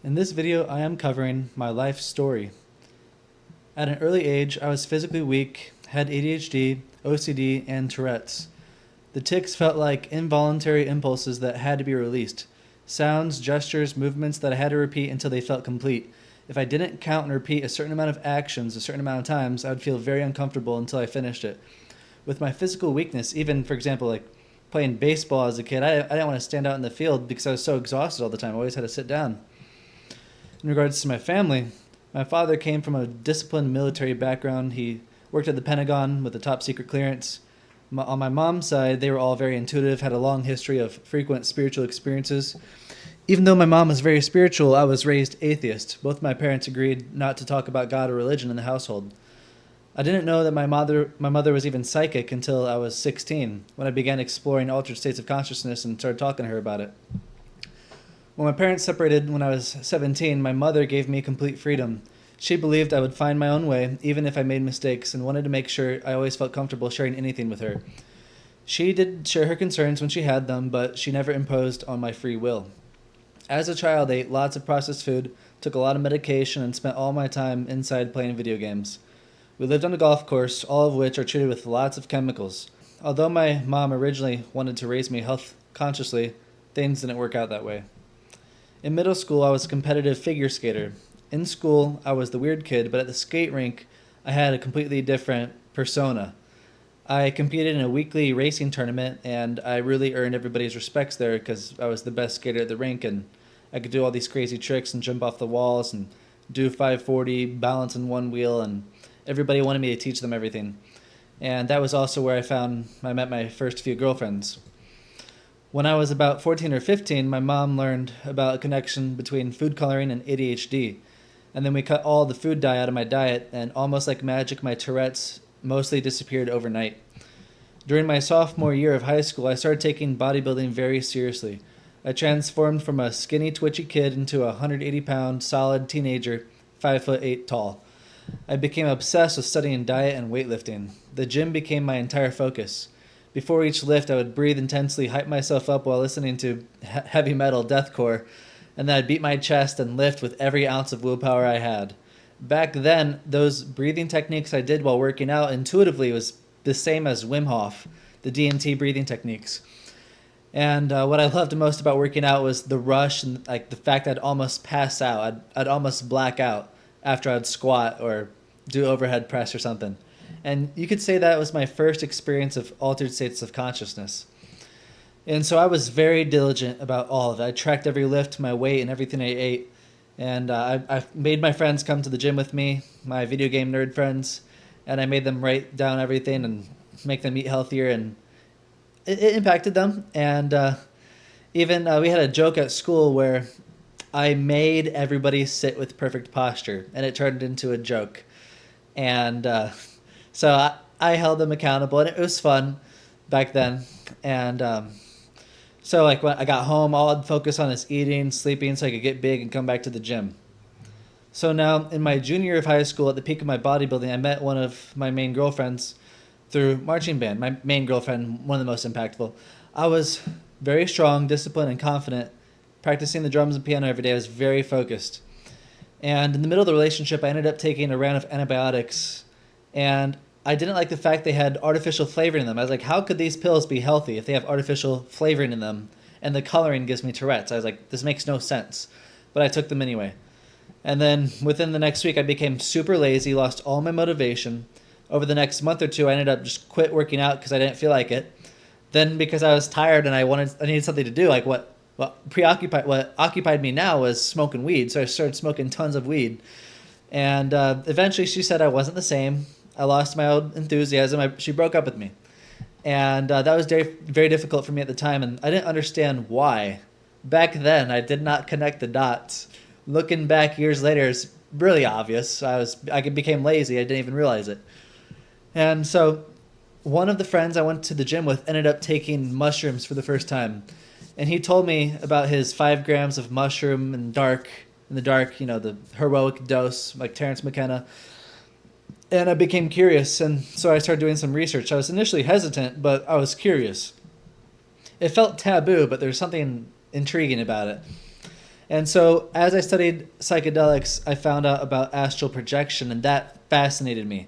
In this video, I am covering my life story. At an early age, I was physically weak, had ADHD, OCD, and Tourette's. The tics felt like involuntary impulses that had to be released. Sounds, gestures, movements that I had to repeat until they felt complete. If I didn't count and repeat a certain amount of actions a certain amount of times, I would feel very uncomfortable until I finished it. With my physical weakness, even, for example, like playing baseball as a kid, I didn't want to stand out in the field because I was so exhausted all the time. I always had to sit down. In regards to my family, my father came from a disciplined military background. He worked at the Pentagon with a top secret clearance. On my mom's side, they were all very intuitive, had a long history of frequent spiritual experiences. Even though my mom was very spiritual, I was raised atheist. Both my parents agreed not to talk about God or religion in the household. I didn't know that my mother was even psychic until I was 16, when I began exploring altered states of consciousness and started talking to her about it. When my parents separated when I was 17, my mother gave me complete freedom. She believed I would find my own way, even if I made mistakes, and wanted to make sure I always felt comfortable sharing anything with her. She did share her concerns when she had them, but she never imposed on my free will. As a child, I ate lots of processed food, took a lot of medication, and spent all my time inside playing video games. We lived on a golf course, all of which are treated with lots of chemicals. Although my mom originally wanted to raise me health consciously, things didn't work out that way. In middle school, I was a competitive figure skater. In school, I was the weird kid, but at the skate rink, I had a completely different persona. I competed in a weekly racing tournament, and I really earned everybody's respects there because I was the best skater at the rink, and I could do all these crazy tricks and jump off the walls and do 540, balance in one wheel, and everybody wanted me to teach them everything. And that was also where I met my first few girlfriends. When I was about 14 or 15, my mom learned about a connection between food coloring and ADHD. And then we cut all the food dye out of my diet, and almost like magic, my Tourette's mostly disappeared overnight. During my sophomore year of high school, I started taking bodybuilding very seriously. I transformed from a skinny, twitchy kid into a 180-pound, solid teenager, 5'8" tall. I became obsessed with studying diet and weightlifting. The gym became my entire focus. Before each lift, I would breathe intensely, hype myself up while listening to heavy metal deathcore, and then I'd beat my chest and lift with every ounce of willpower I had. Back then, those breathing techniques I did while working out intuitively was the same as Wim Hof, the DMT breathing techniques. And what I loved most about working out was the rush and like the fact I'd almost pass out. I'd almost black out after I'd squat or do overhead press or something. And you could say that was my first experience of altered states of consciousness. And so I was very diligent about all of it. I tracked every lift, my weight, and everything I ate. And I made my friends come to the gym with me, my video game nerd friends, and I made them write down everything and make them eat healthier, and it impacted them. And even we had a joke at school where I made everybody sit with perfect posture, and it turned into a joke. And so I held them accountable, and it was fun back then. And so like when I got home, all I'd focus on is eating, sleeping, so I could get big and come back to the gym. So now in my junior year of high school, at the peak of my bodybuilding, I met one of my main girlfriends through marching band. My main girlfriend, one of the most impactful. I was very strong, disciplined, and confident. Practicing the drums and piano every day, I was very focused. And in the middle of the relationship, I ended up taking a round of antibiotics, and I didn't like the fact they had artificial flavoring in them. I was like, how could these pills be healthy if they have artificial flavoring in them? And the coloring gives me Tourette's. I was like, this makes no sense. But I took them anyway. And then within the next week, I became super lazy, lost all my motivation. Over the next month or two, I ended up just quit working out because I didn't feel like it. Then because I was tired and I needed something to do, like what occupied me now was smoking weed. So I started smoking tons of weed. And eventually she said I wasn't the same. I lost my old enthusiasm. She broke up with me. And that was very, very difficult for me at the time, and I didn't understand why. Back then, I did not connect the dots. Looking back years later, it's really obvious. I became lazy. I didn't even realize it. And so one of the friends I went to the gym with ended up taking mushrooms for the first time. And he told me about his 5 grams of mushroom in the dark, the heroic dose, like Terrence McKenna. And I became curious, and so I started doing some research. I was initially hesitant, but I was curious. It felt taboo, but there's something intriguing about it. And so as I studied psychedelics, I found out about astral projection, and that fascinated me.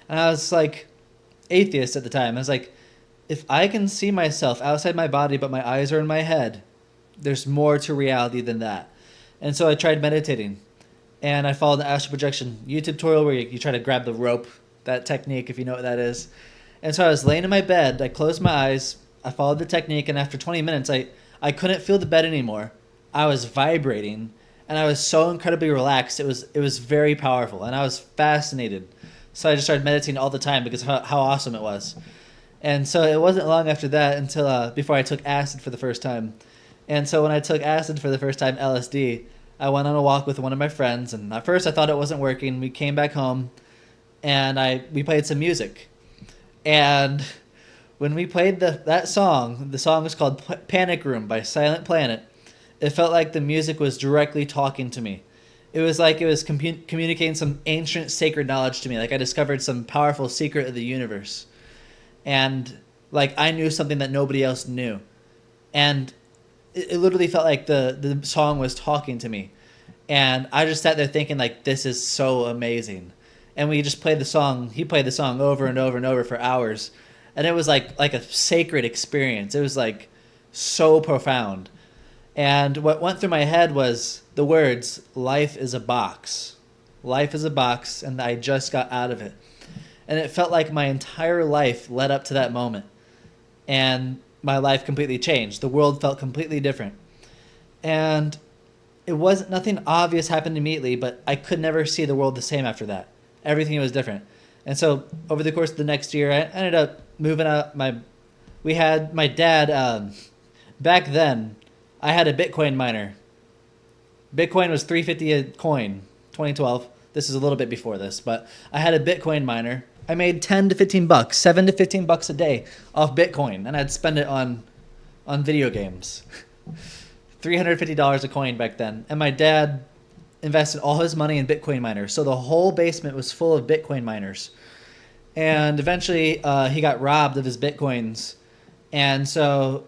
And I was like atheist at the time. I was like, if I can see myself outside my body, but my eyes are in my head, there's more to reality than that. And so I tried meditating, and I followed the astral projection YouTube tutorial where you try to grab the rope, that technique, if you know what that is. And so I was laying in my bed, I closed my eyes, I followed the technique, and after 20 minutes, I couldn't feel the bed anymore. I was vibrating, and I was so incredibly relaxed. It was very powerful, and I was fascinated. So I just started meditating all the time because of how awesome it was. And so it wasn't long after that until before I took acid for the first time. And so when I took acid for the first time, LSD, I went on a walk with one of my friends, and at first I thought it wasn't working. We came back home, and we played some music. And when we played that song, the song was called Panic Room by Silent Planet. It felt like the music was directly talking to me. It was like it was communicating some ancient sacred knowledge to me. Like I discovered some powerful secret of the universe. And like I knew something that nobody else knew. And it literally felt like the song was talking to me. And I just sat there thinking like, this is so amazing. And we just played the song. He played the song over and over and over for hours. And it was like a sacred experience. It was like so profound. And what went through my head was the words, life is a box. Life is a box, and I just got out of it. And it felt like my entire life led up to that moment. And my life completely changed. The world felt completely different. And nothing obvious happened immediately, but I could never see the world the same after that. Everything was different. And so over the course of the next year, I ended up moving out. My dad, back then, I had a Bitcoin miner. Bitcoin was $3.50 a coin, 2012. This is a little bit before this, but I had a Bitcoin miner. I made 10 to 15 bucks, 7 to 15 bucks a day off Bitcoin, and I'd spend it on video games. $350 a coin back then. And my dad invested all his money in Bitcoin miners. So the whole basement was full of Bitcoin miners. And eventually he got robbed of his Bitcoins. And so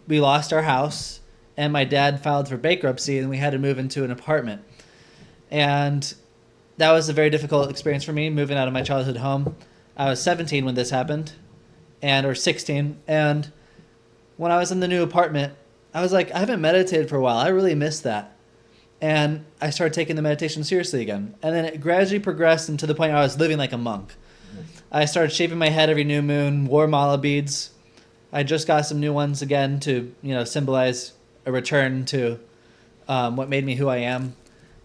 we lost our house, and my dad filed for bankruptcy, and we had to move into an apartment. And that was a very difficult experience for me, moving out of my childhood home. I was 17 when this happened, or 16. And when I was in the new apartment, I was like, I haven't meditated for a while. I really missed that. And I started taking the meditation seriously again. And then it gradually progressed into the point where I was living like a monk. I started shaving my head every new moon, wore mala beads. I just got some new ones again to, symbolize a return to what made me who I am.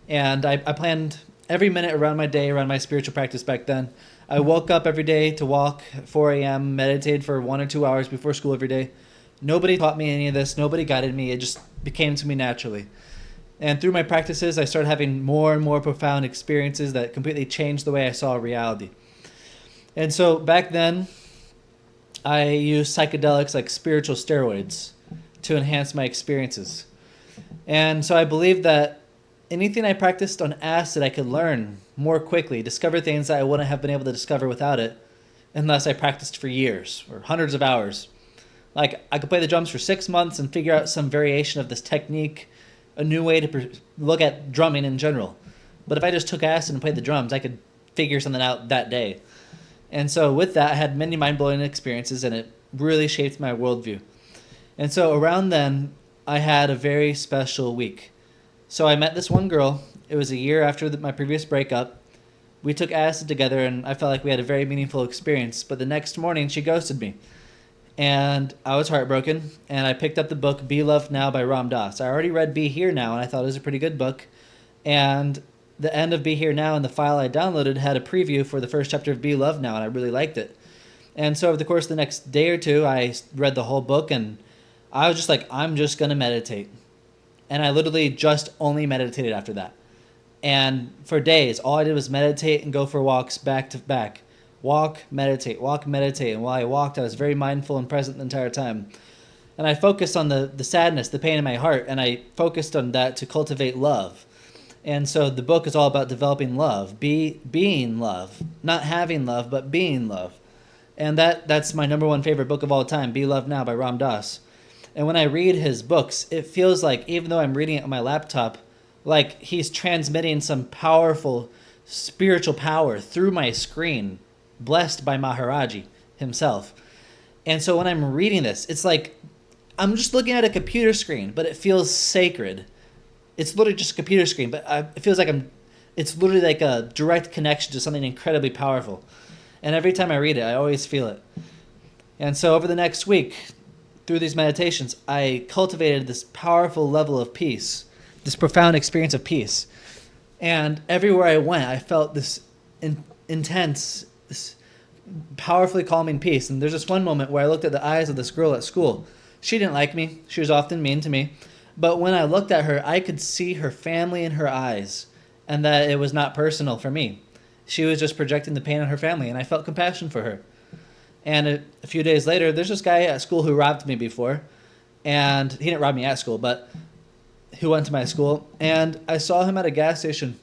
And I planned every minute around my day, around my spiritual practice back then. I woke up every day to walk at 4 a.m., meditated for 1 or 2 hours before school every day. Nobody taught me any of this. Nobody guided me. It just became to me naturally. And through my practices, I started having more and more profound experiences that completely changed the way I saw reality. And so back then, I used psychedelics like spiritual steroids to enhance my experiences. And so I believed that anything I practiced on acid, I could learn more quickly, discover things that I wouldn't have been able to discover without it unless I practiced for years or hundreds of hours. Like, I could play the drums for 6 months and figure out some variation of this technique, a new way to look at drumming in general. But if I just took acid and played the drums, I could figure something out that day. And so with that, I had many mind-blowing experiences, and it really shaped my worldview. And so around then, I had a very special week. So I met this one girl. It was a year after my previous breakup. We took acid together, and I felt like we had a very meaningful experience. But the next morning, she ghosted me. And I was heartbroken, and I picked up the book Be Loved Now by Ram Dass. I already read Be Here Now, and I thought it was a pretty good book. And the end of Be Here Now in the file I downloaded had a preview for the first chapter of Be Loved Now, and I really liked it. And so over the course of the next day or two, I read the whole book, and I was just like, I'm just going to meditate. And I literally just only meditated after that. And for days, all I did was meditate and go for walks back to back. Walk, meditate, walk, meditate. And while I walked, I was very mindful and present the entire time. And I focused on the sadness, the pain in my heart, and I focused on that to cultivate love. And so the book is all about developing love, being love, not having love, but being love. And that's my number one favorite book of all time, Be Loved Now by Ram Dass. And when I read his books, it feels like, even though I'm reading it on my laptop, like he's transmitting some powerful spiritual power through my screen, blessed by Maharaji himself. And so when I'm reading this, it's like I'm just looking at a computer screen, but it feels sacred. It's literally just a computer screen, but it feels like it's literally like a direct connection to something incredibly powerful. And every time I read it, I always feel it. And so over the next week, through these meditations, I cultivated this powerful level of peace, this profound experience of peace. And everywhere I went, I felt this intense, this powerfully calming peace. And there's this one moment where I looked at the eyes of this girl at school. She didn't like me. She was often mean to me. But when I looked at her, I could see her family in her eyes, and that it was not personal for me. She was just projecting the pain on her family, and I felt compassion for her. And a few days later, there's this guy at school who robbed me before. And he didn't rob me at school, but who went to my school. And I saw him at a gas station.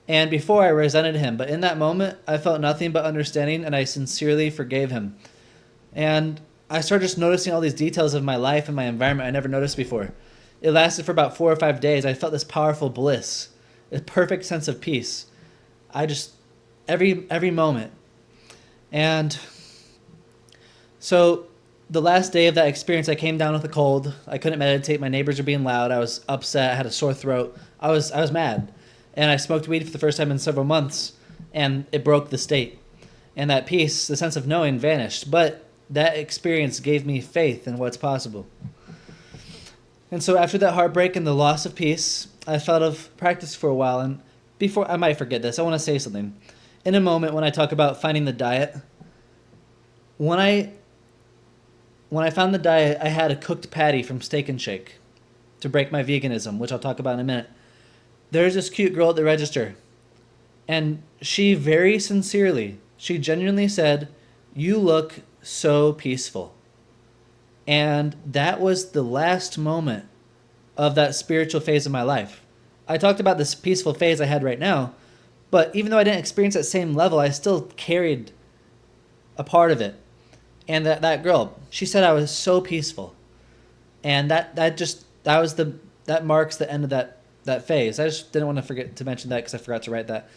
And before, I resented him. But in that moment, I felt nothing but understanding, and I sincerely forgave him. And I started just noticing all these details of my life and my environment I never noticed before. It lasted for about 4 or 5 days. I felt this powerful bliss, a perfect sense of peace. I just, every moment. And so the last day of that experience, I came down with a cold. I couldn't meditate. My neighbors were being loud. I was upset. I had a sore throat. I was mad. And I smoked weed for the first time in several months, and it broke the state. And that peace, the sense of knowing, vanished. But that experience gave me faith in what's possible. And so after that heartbreak and the loss of peace, I felt of practice for a while. And before I might forget this, I want to say something. In a moment when I talk about finding the diet, when I found the diet, I had a cooked patty from Steak and Shake to break my veganism, which I'll talk about in a minute. There's this cute girl at the register, and she very sincerely, she genuinely said, "You look so peaceful." And that was the last moment of that spiritual phase of my life. I talked about this peaceful phase I had right now, but even though I didn't experience that same level, I still carried a part of it. And that girl, she said I was so peaceful. And that marks the end of that phase. I just didn't want to forget to mention that because I forgot to write that.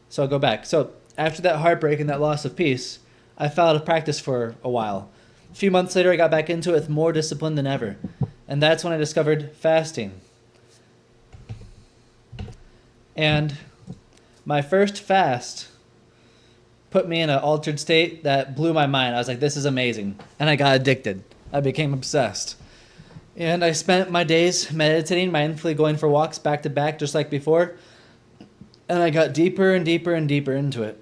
So I'll go back. So after that heartbreak and that loss of peace, I fell out of practice for a while. A few months later, I got back into it with more discipline than ever. And that's when I discovered fasting. And my first fast put me in an altered state that blew my mind. I was like, this is amazing. And I got addicted. I became obsessed. And I spent my days meditating, mindfully going for walks back to back, just like before. And I got deeper and deeper and deeper into it.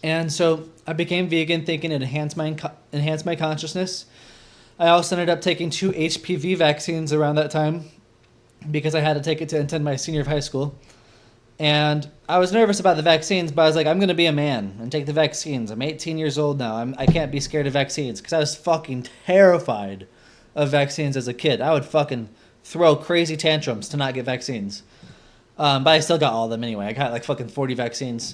And so I became vegan, thinking it enhanced my consciousness. I also ended up taking 2 HPV vaccines around that time because I had to take it to attend my senior of high school. And I was nervous about the vaccines, but I was like, I'm going to be a man and take the vaccines. I'm 18 years old now. I can't be scared of vaccines because I was fucking terrified of vaccines as a kid. I would fucking throw crazy tantrums to not get vaccines. But I still got all of them anyway. I got like fucking 40 vaccines.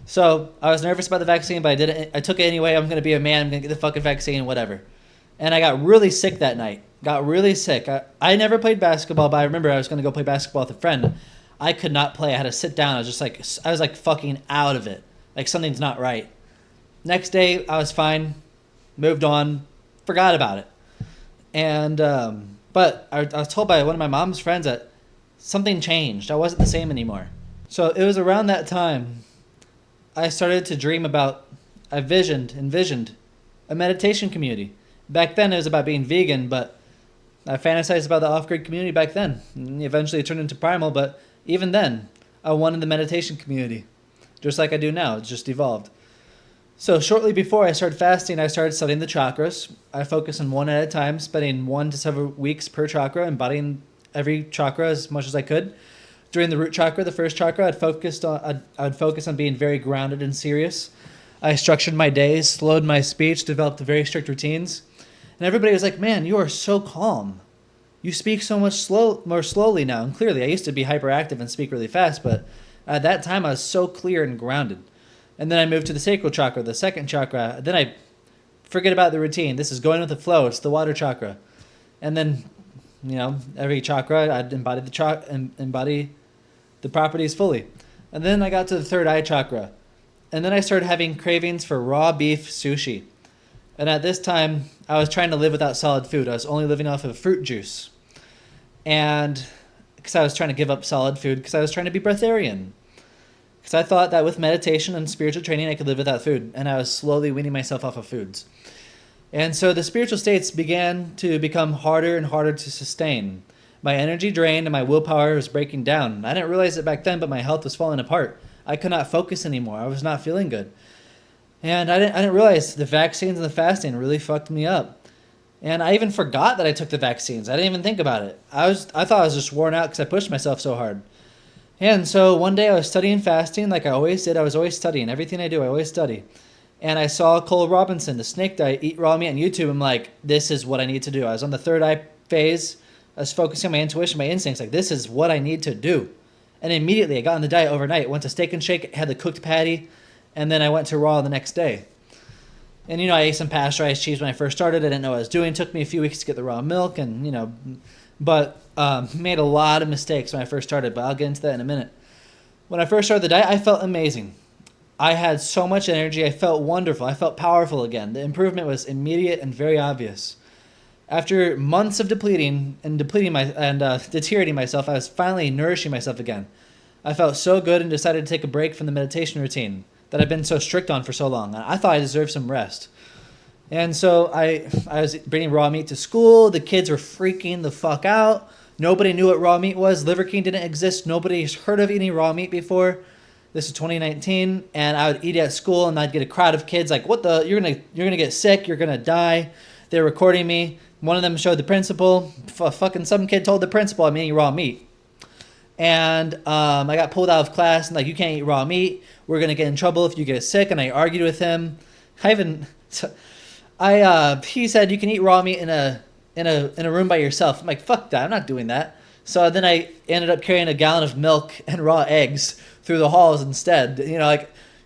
So I was nervous about the vaccine, but I took it anyway. I'm going to be a man. I'm going to get the fucking vaccine, whatever. And I got really sick that night. Got really sick. I never played basketball, but I remember I was going to go play basketball with a friend. I could not play. I had to sit down. I was like fucking out of it. Like something's not right. Next day, I was fine. Moved on. Forgot about it. And, but I was told by one of my mom's friends that something changed. I wasn't the same anymore. So it was around that time I started to dream about, I envisioned a meditation community. Back then it was about being vegan, but I fantasized about the off-grid community back then. And eventually it turned into Primal, but even then I wanted the meditation community. Just like I do now, it's just evolved. So shortly before I started fasting, I started studying the chakras. I focused on one at a time, spending 1 to 7 weeks per chakra, embodying every chakra as much as I could. During the root chakra, the first chakra, I'd focus on being very grounded and serious. I structured my days, slowed my speech, developed very strict routines. And everybody was like, man, you are so calm. You speak so much more slowly now and clearly. I used to be hyperactive and speak really fast, but at that time I was so clear and grounded. And then I moved to the sacral chakra, the second chakra. Then I forget about the routine. This is going with the flow. It's the water chakra. And then, every chakra, I'd embody the properties fully. And then I got to the third eye chakra. And then I started having cravings for raw beef sushi. And at this time, I was trying to live without solid food. I was only living off of fruit juice. And because I was trying to give up solid food, because I was trying to be breatharian. Because I thought that with meditation and spiritual training, I could live without food. And I was slowly weaning myself off of foods. And so the spiritual states began to become harder and harder to sustain. My energy drained and my willpower was breaking down. I didn't realize it back then, but my health was falling apart. I could not focus anymore. I was not feeling good. And I didn't realize the vaccines and the fasting really fucked me up. And I even forgot that I took the vaccines. I didn't even think about it. I thought I was just worn out because I pushed myself so hard. And so one day I was studying fasting like I always did. I was always studying. Everything I do, I always study. And I saw Cole Robinson, the snake diet, eat raw meat on YouTube. I'm like, this is what I need to do. I was on the third eye phase. I was focusing on my intuition, my instincts. Like, this is what I need to do. And immediately I got on the diet overnight. Went to Steak and Shake, had the cooked patty, and then I went to raw the next day. And, I ate some pasteurized cheese when I first started. I didn't know what I was doing. It took me a few weeks to get the raw milk but made a lot of mistakes when I first started, but I'll get into that in a minute. When I first started the diet, I felt amazing. I had so much energy. I felt wonderful. I felt powerful again. The improvement was immediate and very obvious. After months of deteriorating myself, I was finally nourishing myself again. I felt so good and decided to take a break from the meditation routine that I've been so strict on for so long. I thought I deserved some rest. And so I was bringing raw meat to school. The kids were freaking the fuck out. Nobody knew what raw meat was. Liver King didn't exist. Nobody's heard of eating raw meat before. This is 2019, and I would eat at school, and I'd get a crowd of kids like, "What the? You're gonna get sick. You're gonna die." They're recording me. One of them showed the principal. Fucking some kid told the principal I'm eating raw meat, and I got pulled out of class and like, "You can't eat raw meat. We're gonna get in trouble if you get sick." And I argued with him. He said you can eat raw meat in a room by yourself. I'm like, fuck that. I'm not doing that. So then I ended up carrying a gallon of milk and raw eggs through the halls instead.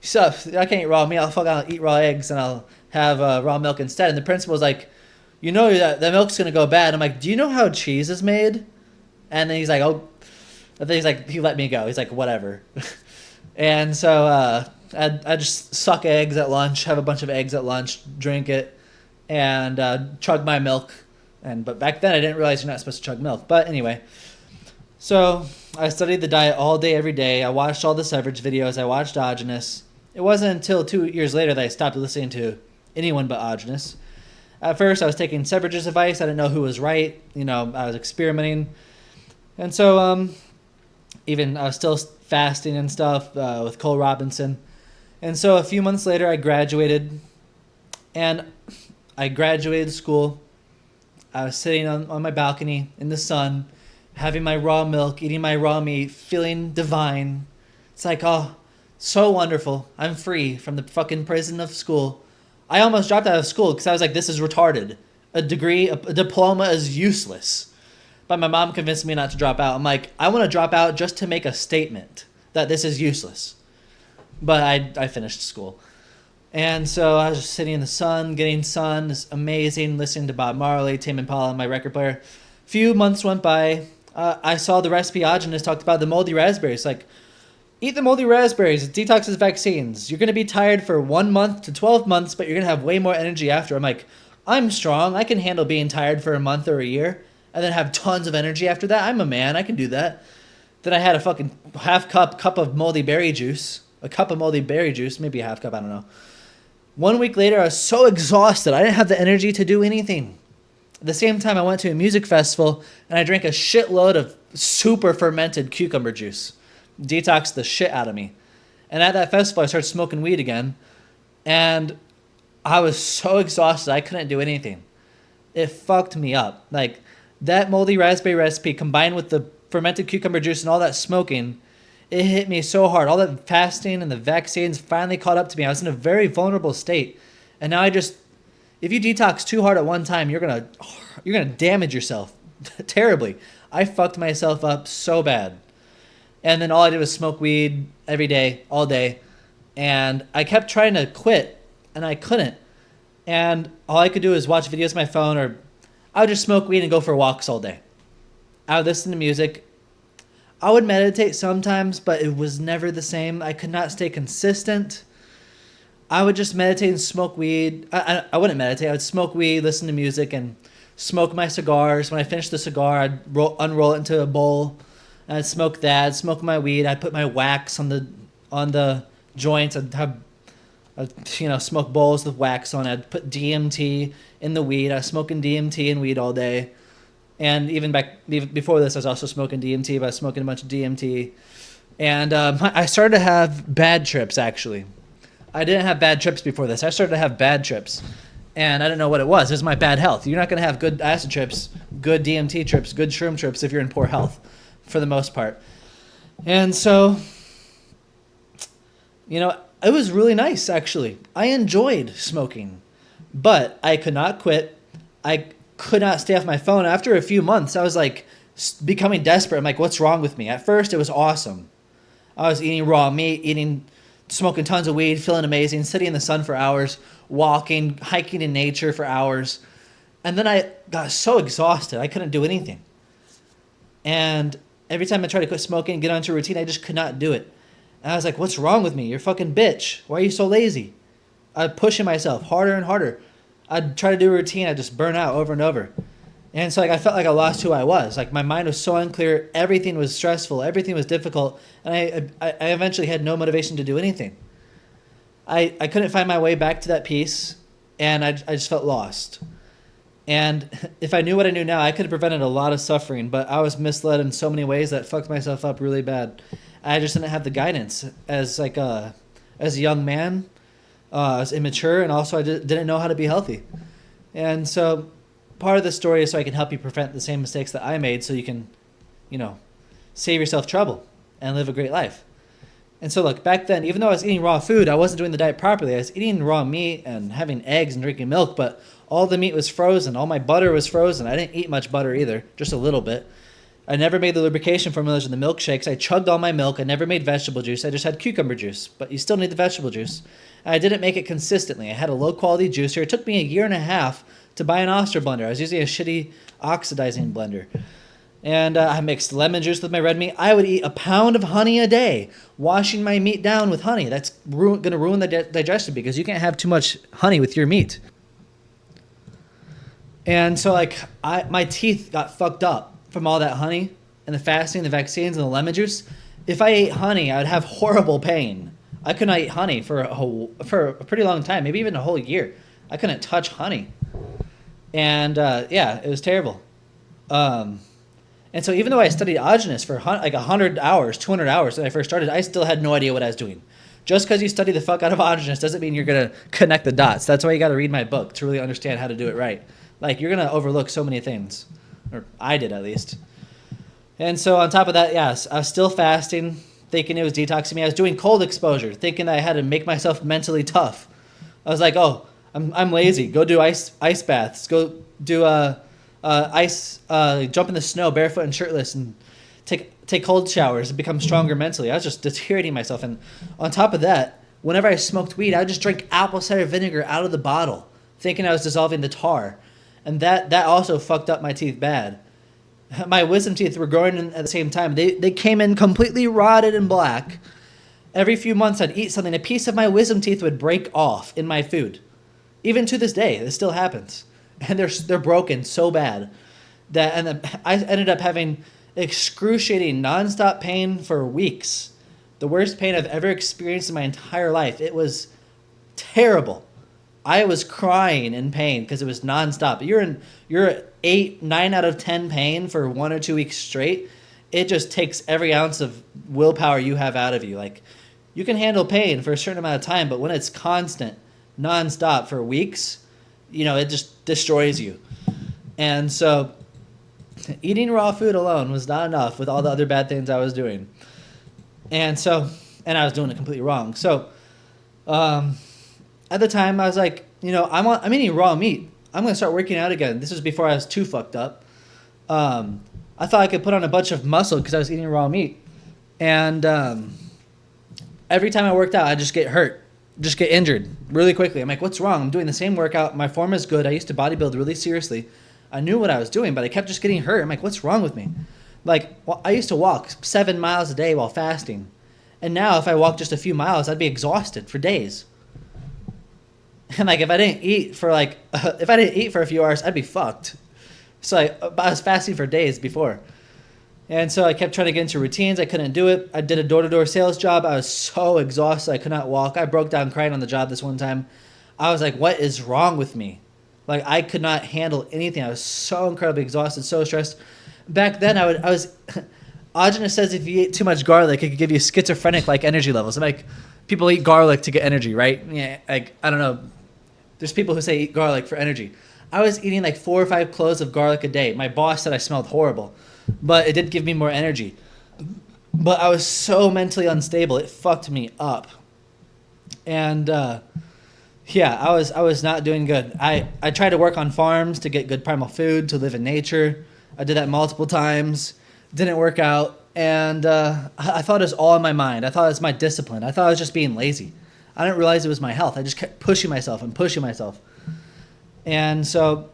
So I can't eat raw meat. I'll eat raw eggs and I'll have raw milk instead. And the principal was like, that the milk's gonna go bad. I'm like, do you know how cheese is made? And then he's like, oh. And then he let me go. He's like, whatever. And so I just suck eggs at lunch, have a bunch of eggs at lunch, drink it, and chug my milk. But back then I didn't realize you're not supposed to chug milk. But anyway, so I studied the diet all day, every day. I watched all the Severage videos. I watched Ogenus. It wasn't until 2 years later that I stopped listening to anyone but Ogenus. At first, I was taking Severage's advice. I didn't know who was right. I was experimenting. And so even I was still fasting and stuff with Cole Robinson. And so a few months later, I graduated. And I graduated school. I was sitting on my balcony in the sun, having my raw milk, eating my raw meat, feeling divine. It's like, oh, so wonderful. I'm free from the fucking prison of school. I almost dropped out of school because I was like, this is retarded. A diploma is useless. But my mom convinced me not to drop out. I'm like, I want to drop out just to make a statement that this is useless. But I finished school. And so I was just sitting in the sun, getting sun. It's amazing, listening to Bob Marley, Tame Impala, my record player. A few months went by. I saw the recipe Ogenus talked about the moldy raspberries. Like, eat the moldy raspberries. It detoxes vaccines. You're going to be tired for 1 month to 12 months, but you're going to have way more energy after. I'm like, I'm strong. I can handle being tired for a month or a year and then have tons of energy after that. I'm a man. I can do that. Then I had a fucking cup of moldy berry juice. A cup of moldy berry juice. Maybe a half cup. I don't know. 1 week later, I was so exhausted. I didn't have the energy to do anything. At the same time, I went to a music festival and I drank a shitload of super fermented cucumber juice. Detoxed the shit out of me. And at that festival, I started smoking weed again. And I was so exhausted, I couldn't do anything. It fucked me up. Like, that moldy raspberry recipe combined with the fermented cucumber juice and all that smoking, it hit me so hard. All that fasting and the vaccines finally caught up to me. I was in a very vulnerable state. And now if you detox too hard at one time, you're gonna damage yourself terribly. I fucked myself up so bad. And then all I did was smoke weed every day, all day. And I kept trying to quit, and I couldn't. And all I could do is watch videos on my phone, or I would just smoke weed and go for walks all day. I would listen to music. I would meditate sometimes, but it was never the same. I could not stay consistent. I would just meditate and smoke weed. I wouldn't meditate. I would smoke weed, listen to music, and smoke my cigars. When I finished the cigar, I'd unroll it into a bowl. And I'd smoke that. I'd smoke my weed. I'd put my wax on the joints. I'd smoke bowls with wax on it. I'd put DMT in the weed. I was smoking DMT and weed all day. And even before this, I was also smoking DMT, but I was smoking a bunch of DMT. And I started to have bad trips, actually. I didn't have bad trips before this. I started to have bad trips. And I didn't know what it was. It was my bad health. You're not going to have good acid trips, good DMT trips, good shroom trips if you're in poor health, for the most part. And so, it was really nice, actually. I enjoyed smoking. But I could not quit. I could not stay off my phone. After a few months, I was like becoming desperate. I'm like, what's wrong with me? At first, it was awesome. I was eating raw meat, smoking tons of weed, feeling amazing, sitting in the sun for hours, walking, hiking in nature for hours. And then I got so exhausted, I couldn't do anything. And every time I tried to quit smoking and get onto a routine, I just could not do it. And I was like, what's wrong with me? You're a fucking bitch. Why are you so lazy? I'd pushing myself harder and harder. I'd try to do a routine. I'd just burn out over and over. And so I felt like I lost who I was. Like my mind was so unclear. Everything was stressful. Everything was difficult. And I eventually had no motivation to do anything. I couldn't find my way back to that peace. And I just felt lost. And if I knew what I knew now, I could have prevented a lot of suffering. But I was misled in so many ways that fucked myself up really bad. I just didn't have the guidance as a young man. I was immature, and also I didn't know how to be healthy. And so part of the story is so I can help you prevent the same mistakes that I made, so you can, save yourself trouble and live a great life. And so look, back then, even though I was eating raw food, I wasn't doing the diet properly. I was eating raw meat and having eggs and drinking milk, but all the meat was frozen. All my butter was frozen. I didn't eat much butter either, just a little bit. I never made the lubrication formulas in the milkshakes. I chugged all my milk. I never made vegetable juice. I just had cucumber juice, but you still need the vegetable juice. And I didn't make it consistently. I had a low-quality juicer. It took me a year and a half to buy an Oster blender. I was using a shitty oxidizing blender. And I mixed lemon juice with my red meat. I would eat a pound of honey a day, washing my meat down with honey. That's going to ruin the digestion because you can't have too much honey with your meat. And so, my teeth got fucked up from all that honey and the fasting, the vaccines, and the lemon juice. If I ate honey, I would have horrible pain. I could not eat honey for a pretty long time, maybe even a whole year. I couldn't touch honey. And it was terrible. And so even though I studied autogenous for 100 hours, 200 hours when I first started, I still had no idea what I was doing. Just because you study the fuck out of autogenous doesn't mean you're going to connect the dots. That's why you got to read my book to really understand how to do it right. You're going to overlook so many things. Or I did, at least. And so on top of that, yes, I was still fasting, thinking it was detoxing me. I was doing cold exposure, thinking I had to make myself mentally tough. I was like, I'm lazy. Go do ice baths. Go do jump in the snow barefoot and shirtless and take cold showers and become stronger mentally. I was just deteriorating myself. And on top of that, whenever I smoked weed, I would just drink apple cider vinegar out of the bottle, thinking I was dissolving the tar. And that also fucked up my teeth bad. My wisdom teeth were growing at the same time. They came in completely rotted and black. Every few months I'd eat something. A piece of my wisdom teeth would break off in my food. Even to this day, this still happens. And they're broken so bad that I ended up having excruciating nonstop pain for weeks. The worst pain I've ever experienced in my entire life. It was terrible. I was crying in pain because it was nonstop. You're 8, 9 out of 10 pain for 1 or 2 weeks straight. It just takes every ounce of willpower you have out of you. You can handle pain for a certain amount of time, but when it's constant, nonstop for weeks, it just destroys you. And so eating raw food alone was not enough with all the other bad things I was doing. And I was doing it completely wrong. So, at the time, I was like, I'm eating raw meat. I'm going to start working out again. This was before I was too fucked up. I thought I could put on a bunch of muscle because I was eating raw meat. And every time I worked out, I'd just get hurt. just get injured really quickly. I'm like, what's wrong? I'm doing the same workout. My form is good. I used to bodybuild really seriously. I knew what I was doing, but I kept just getting hurt. I'm like, what's wrong with me? Like, well, I used to walk 7 miles a day while fasting. And now if I walk just a few miles, I'd be exhausted for days. And like, if I didn't eat for a few hours, I'd be fucked. So I was fasting for days before. And so I kept trying to get into routines. I couldn't do it. I did a door-to-door sales job. I was so exhausted. I could not walk. I broke down crying on the job this one time. I was like, what is wrong with me? Like, I could not handle anything. I was so incredibly exhausted, so stressed. Back then, I was... Ajna says if you eat too much garlic, it could give you schizophrenic-like energy levels. I'm like, people eat garlic to get energy, right? Yeah, like, I don't know. There's people who say eat garlic for energy. I was eating like 4 or 5 cloves of garlic a day. My boss said I smelled horrible, but it did give me more energy. But I was so mentally unstable, it fucked me up. And yeah, I was not doing good. I tried to work on farms to get good primal food, to live in nature. I did that multiple times. Didn't work out. And I thought it was all in my mind. I thought it was my discipline. I thought I was just being lazy. I didn't realize it was my health. I just kept pushing myself and pushing myself. And so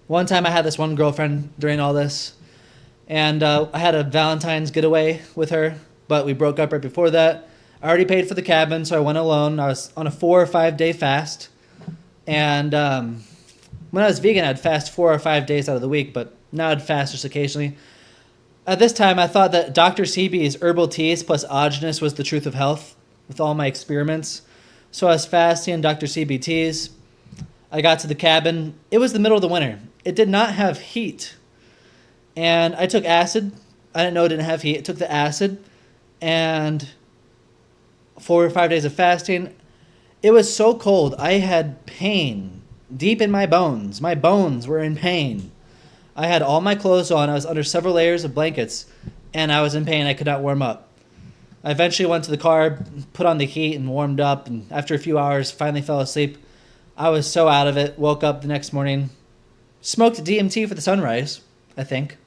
one time I had this one girlfriend during all this, and I had a Valentine's getaway with her, but we broke up right before that. I already paid for the cabin, so I went alone. I was on a 4 or 5 day fast. And when I was vegan, I'd fast 4 or 5 days out of the week, but now I'd fast just occasionally. At this time, I thought that Dr. CB's herbal teas plus Agenus was the truth of health with all my experiments. So I was fasting Dr. CB teas. I got to the cabin. It was the middle of the winter. It did not have heat. And I took acid. I didn't know it didn't have heat. I took the acid. And 4 or 5 days of fasting. It was so cold. I had pain deep in my bones. My bones were in pain. I had all my clothes on. I was under several layers of blankets. And I was in pain. I could not warm up. I eventually went to the car, put on the heat, and warmed up. And after a few hours, finally fell asleep. I was so out of it. Woke up the next morning. Smoked DMT for the sunrise, I think.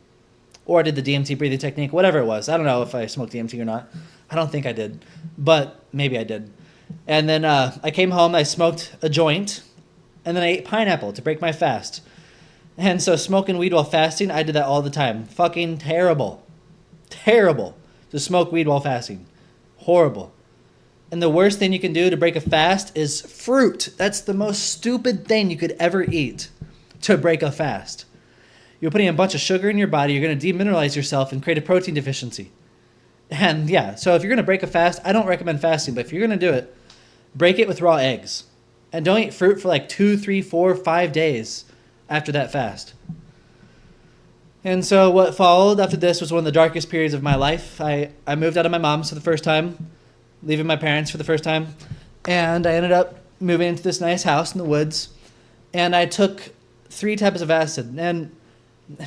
Or I did the DMT breathing technique, whatever it was. I don't know if I smoked DMT or not. I don't think I did. But maybe I did. And then I came home. I smoked a joint. And then I ate pineapple to break my fast. And so smoking weed while fasting, I did that all the time. Fucking terrible. Terrible to smoke weed while fasting. Horrible. And the worst thing you can do to break a fast is fruit. That's the most stupid thing you could ever eat to break a fast. You're putting a bunch of sugar in your body. You're going to demineralize yourself and create a protein deficiency. And yeah, so if you're going to break a fast, I don't recommend fasting, but if you're going to do it, break it with raw eggs. And don't eat fruit for like 2, 3, 4, 5 days after that fast. And so what followed after this was one of the darkest periods of my life. I moved out of my mom's for the first time, leaving my parents for the first time. And I ended up moving into this nice house in the woods. And I took 3 types of acid. And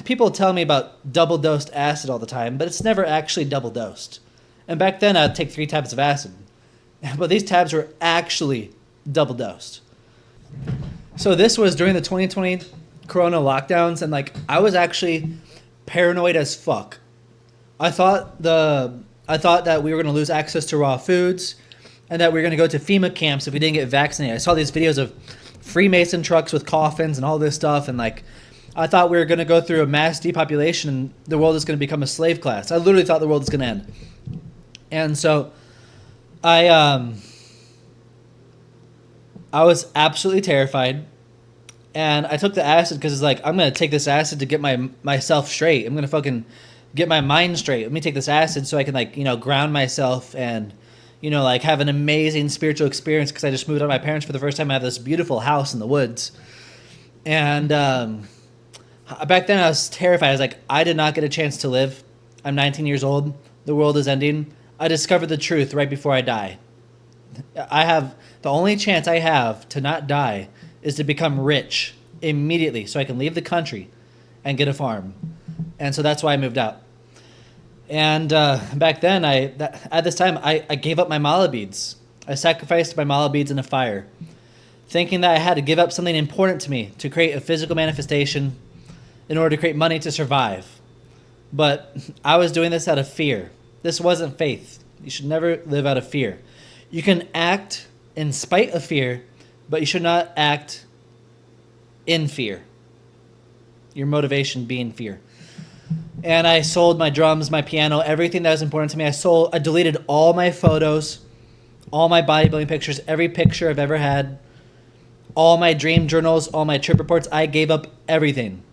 people tell me about double-dosed acid all the time, but it's never actually double-dosed. And back then, I'd take 3 types of acid. But these tabs were actually double-dosed. So this was during the 2020 Corona lockdowns, and like I was actually paranoid as fuck. I thought that we were going to lose access to raw foods, and that we were going to go to FEMA camps if we didn't get vaccinated. I saw these videos of Freemason trucks with coffins and all this stuff, and like I thought we were going to go through a mass depopulation and the world is going to become a slave class. I literally thought the world was going to end. And so I was absolutely terrified. And I took the acid because it's like, I'm going to take this acid to get myself straight. I'm going to fucking get my mind straight. Let me take this acid so I can like, ground myself and, like have an amazing spiritual experience because I just moved out of my parents for the first time. I have this beautiful house in the woods. And back then I was terrified. I was like, I did not get a chance to live. I'm 19 years old. The world is ending. I discovered the truth right before I die. The only chance I have to not die is to become rich immediately so I can leave the country and get a farm. And so that's why I moved out. And back then, at this time, I gave up my mala beads. I sacrificed my mala beads in a fire, thinking that I had to give up something important to me to create a physical manifestation in order to create money to survive. But I was doing this out of fear. This wasn't faith. You should never live out of fear. You can act in spite of fear, but you should not act in fear. Your motivation being fear. And I sold my drums, my piano, everything that was important to me. I deleted all my photos, all my bodybuilding pictures, every picture I've ever had, all my dream journals, all my trip reports. I gave up everything.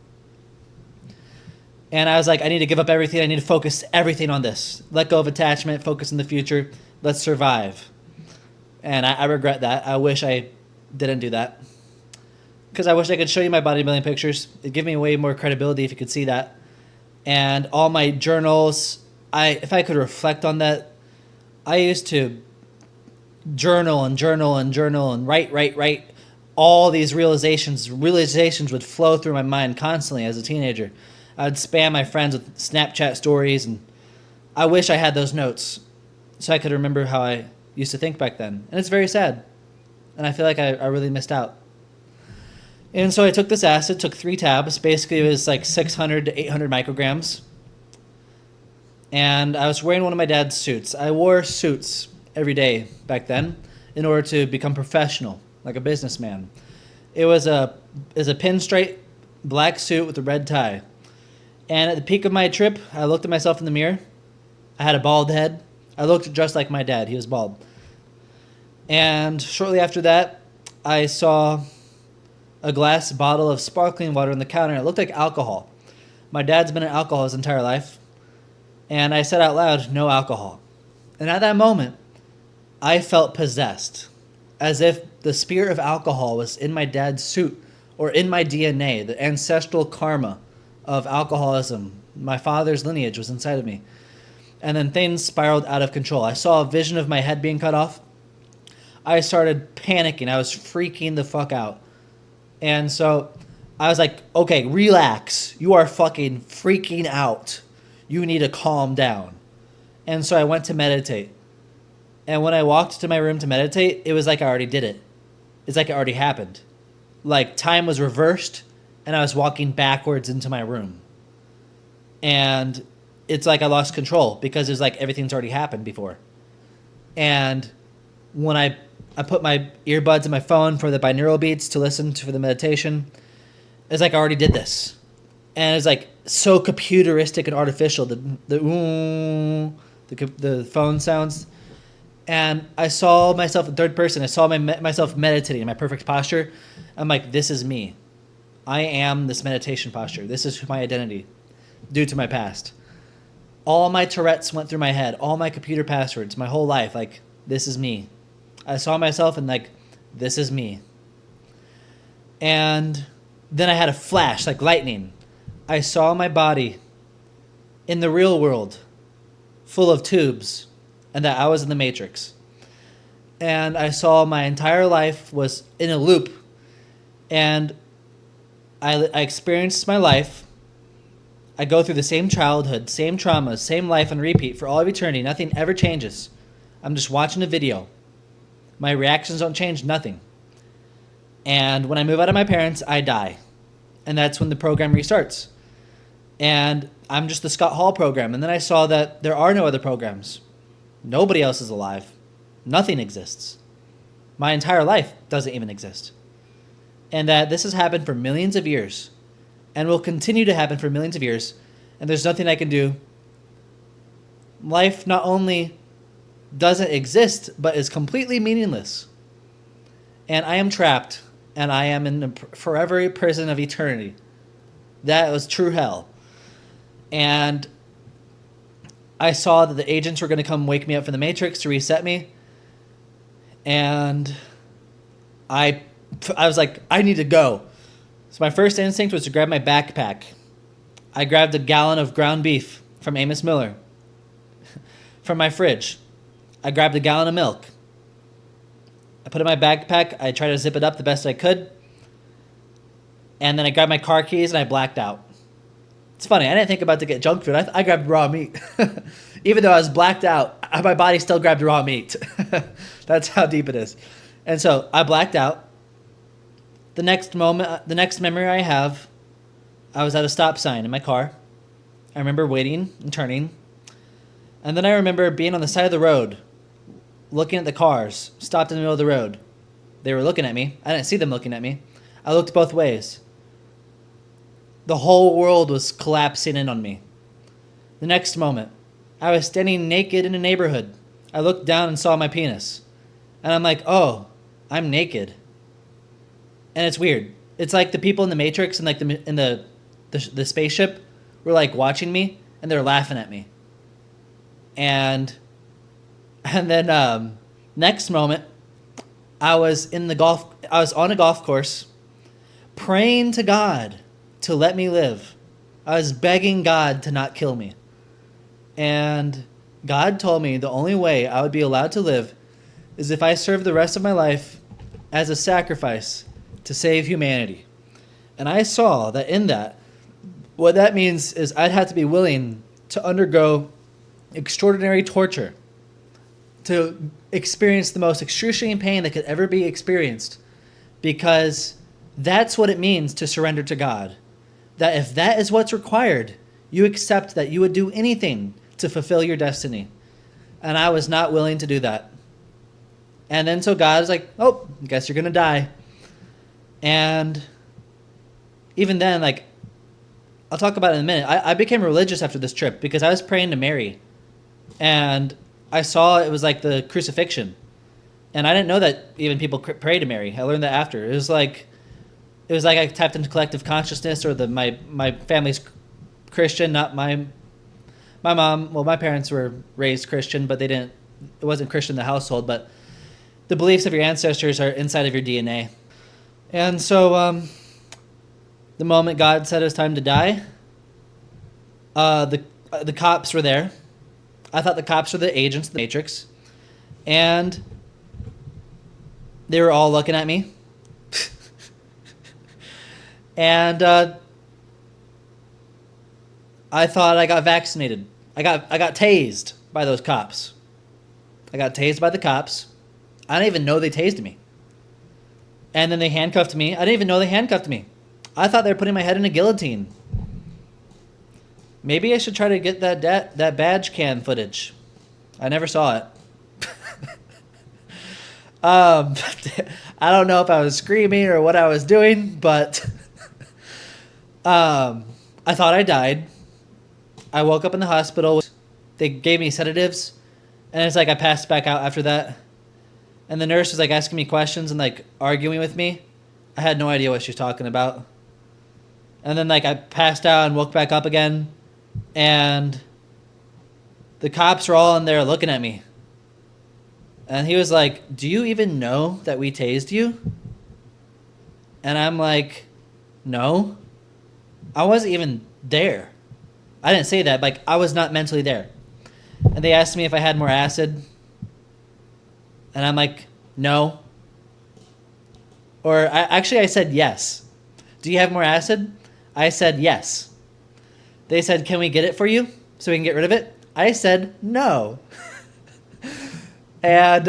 And I was like, I need to give up everything. I need to focus everything on this. Let go of attachment, focus in the future. Let's survive. And I regret that. I wish I didn't do that. Because I wish I could show you my bodybuilding pictures. It'd give me way more credibility if you could see that. And all my journals, if I could reflect on that, I used to journal and write. All these realizations would flow through my mind constantly as a teenager. I would spam my friends with Snapchat stories, and I wish I had those notes so I could remember how I used to think back then. And it's very sad. And I feel like I really missed out. And so I took this acid, took 3 tabs. Basically, it was like 600 to 800 micrograms. And I was wearing one of my dad's suits. I wore suits every day back then in order to become professional, like a businessman. It was a pinstripe black suit with a red tie. And at the peak of my trip, I looked at myself in the mirror. I had a bald head. I looked just like my dad. He was bald. And shortly after that, I saw a glass bottle of sparkling water on the counter. It looked like alcohol. My dad's been an alcoholic his entire life. And I said out loud, no alcohol. And at that moment, I felt possessed, as if the spirit of alcohol was in my dad's suit or in my DNA, the ancestral karma of alcoholism. My father's lineage was inside of me. And then things spiraled out of control. I saw a vision of my head being cut off. I started panicking. I was freaking the fuck out. And so I was like, okay, relax. You are fucking freaking out. You need to calm down. And so I went to meditate. And when I walked to my room to meditate, it was like I already did it. It's like it already happened. Like time was reversed and I was walking backwards into my room. And it's like I lost control because it's like everything's already happened before. And when I put my earbuds in my phone for the binaural beats to listen to for the meditation, it's like I already did this. And it's like so computeristic and artificial, the phone sounds. And I saw myself in third person. I saw myself meditating in my perfect posture. I'm like, this is me. I am this meditation posture. This is my identity due to my past. All my Tourette's went through my head. All my computer passwords, my whole life. Like, this is me. I saw myself and like, this is me. And then I had a flash, like lightning. I saw my body in the real world, full of tubes, and that I was in the Matrix. And I saw my entire life was in a loop. And I experienced my life. I go through the same childhood, same traumas, same life on repeat for all of eternity. Nothing ever changes. I'm just watching a video. My reactions don't change, nothing. And when I move out of my parents, I die. And that's when the program restarts. And I'm just the Scott Hall program. And then I saw that there are no other programs. Nobody else is alive. Nothing exists. My entire life doesn't even exist. And that this has happened for millions of years. And will continue to happen for millions of years. And there's nothing I can do. Life not only doesn't exist, but is completely meaningless. And I am trapped, and I am in a forever prison of eternity. That was true hell. And I saw that the agents were going to come wake me up from the Matrix to reset me. And I was like, I need to go. So my first instinct was to grab my backpack. I grabbed a gallon of ground beef from Amos Miller from my fridge. I grabbed a gallon of milk. I put it in my backpack. I tried to zip it up the best I could. And then I grabbed my car keys and I blacked out. It's funny. I didn't think about to get junk food. I grabbed raw meat. Even though I was blacked out, my body still grabbed raw meat. That's how deep it is. And so I blacked out. The next memory I have, I was at a stop sign in my car. I remember waiting and turning. And then I remember being on the side of the road looking at the cars, stopped in the middle of the road. They were looking at me. I didn't see them looking at me. I looked both ways. The whole world was collapsing in on me. The next moment, I was standing naked in a neighborhood. I looked down and saw my penis. And I'm like, oh, I'm naked. And it's weird. It's like the people in the Matrix and like the spaceship were like watching me and they're laughing at me. And then next moment, I was on a golf course praying to God to let me live. I was begging God to not kill me. And God told me the only way I would be allowed to live is if I served the rest of my life as a sacrifice to save humanity. And I saw that in that, what that means is I'd have to be willing to undergo extraordinary torture, to experience the most excruciating pain that could ever be experienced, because that's what it means to surrender to God. That if that is what's required, you accept that you would do anything to fulfill your destiny. And I was not willing to do that. And then so God is like, oh, I guess you're going to die. And even then, like, I'll talk about it in a minute. I became religious after this trip because I was praying to Mary. And I saw it was like the crucifixion. And I didn't know that even people pray to Mary. I learned that after. It was like I tapped into collective consciousness, or my family's Christian, not my mom. Well, my parents were raised Christian, but it wasn't Christian in the household, but the beliefs of your ancestors are inside of your DNA. And so the moment God said it was time to die, the cops were there. I thought the cops were the agents of the Matrix. And they were all looking at me. And I thought I got vaccinated. I got tased by those cops. I got tased by the cops. I didn't even know they tased me. And then they handcuffed me. I didn't even know they handcuffed me. I thought they were putting my head in a guillotine. Maybe I should try to get that badge cam footage. I never saw it. I don't know if I was screaming or what I was doing, but I thought I died. I woke up in the hospital. They gave me sedatives, and it's like I passed back out after that. And the nurse was like asking me questions and like arguing with me. I had no idea what she was talking about. And then like I passed out and woke back up again, and the cops were all in there looking at me. And he was like, "Do you even know that we tased you?" And I'm like, "No. I wasn't even there." I didn't say that, like I was not mentally there. And they asked me if I had more acid. And I'm like, "No." Or I said yes. "Do you have more acid?" I said yes. They said, "Can we get it for you so we can get rid of it?" I said no. And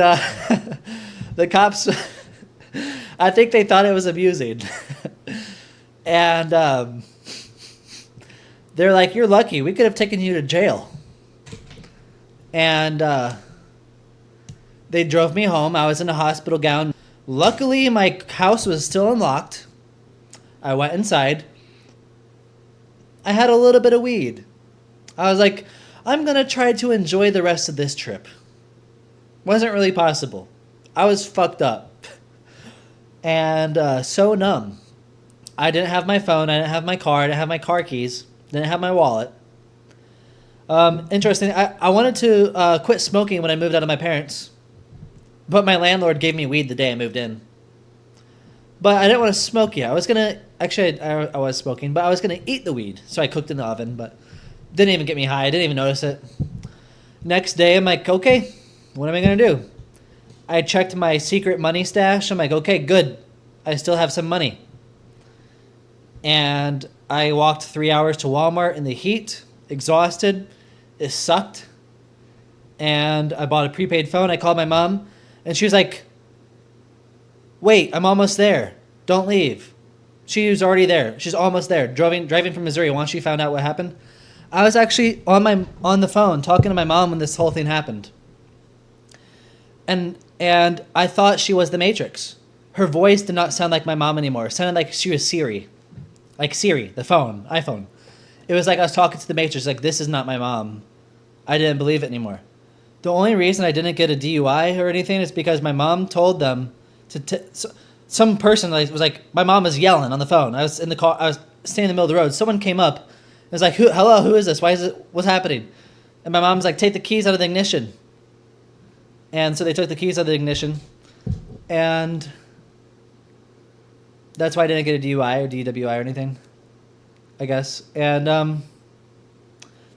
the cops, I think they thought it was amusing. And they're like, "You're lucky. We could have taken you to jail." And they drove me home. I was in a hospital gown. Luckily, my house was still unlocked. I went inside. I had a little bit of weed. I was like, I'm going to try to enjoy the rest of this trip. Wasn't really possible. I was fucked up. And so numb. I didn't have my phone. I didn't have my car. I didn't have my car keys. Didn't have my wallet. Interesting. I wanted to quit smoking when I moved out of my parents. But my landlord gave me weed the day I moved in. But I didn't want to smoke yet. I was going to... Actually, I was smoking, but I was going to eat the weed. So I cooked in the oven, but didn't even get me high. I didn't even notice it. Next day, I'm like, okay, what am I going to do? I checked my secret money stash. I'm like, okay, good. I still have some money. And I walked 3 hours to Walmart in the heat, exhausted. It sucked. And I bought a prepaid phone. I called my mom, and she was like, "Wait, I'm almost there. Don't leave." She was already there. She's almost there. Driving from Missouri once she found out what happened. I was actually on the phone talking to my mom when this whole thing happened. And I thought she was the Matrix. Her voice did not sound like my mom anymore. It sounded like she was Siri. Like Siri, the phone, iPhone. It was like I was talking to the Matrix, like, this is not my mom. I didn't believe it anymore. The only reason I didn't get a DUI or anything is because my mom told them some person was like, my mom was yelling on the phone. I was in the car, I was standing in the middle of the road. Someone came up and was like, hello, who is this? What's happening? And my mom's like, take the keys out of the ignition. And so they took the keys out of the ignition. And that's why I didn't get a DUI or DWI or anything, I guess. And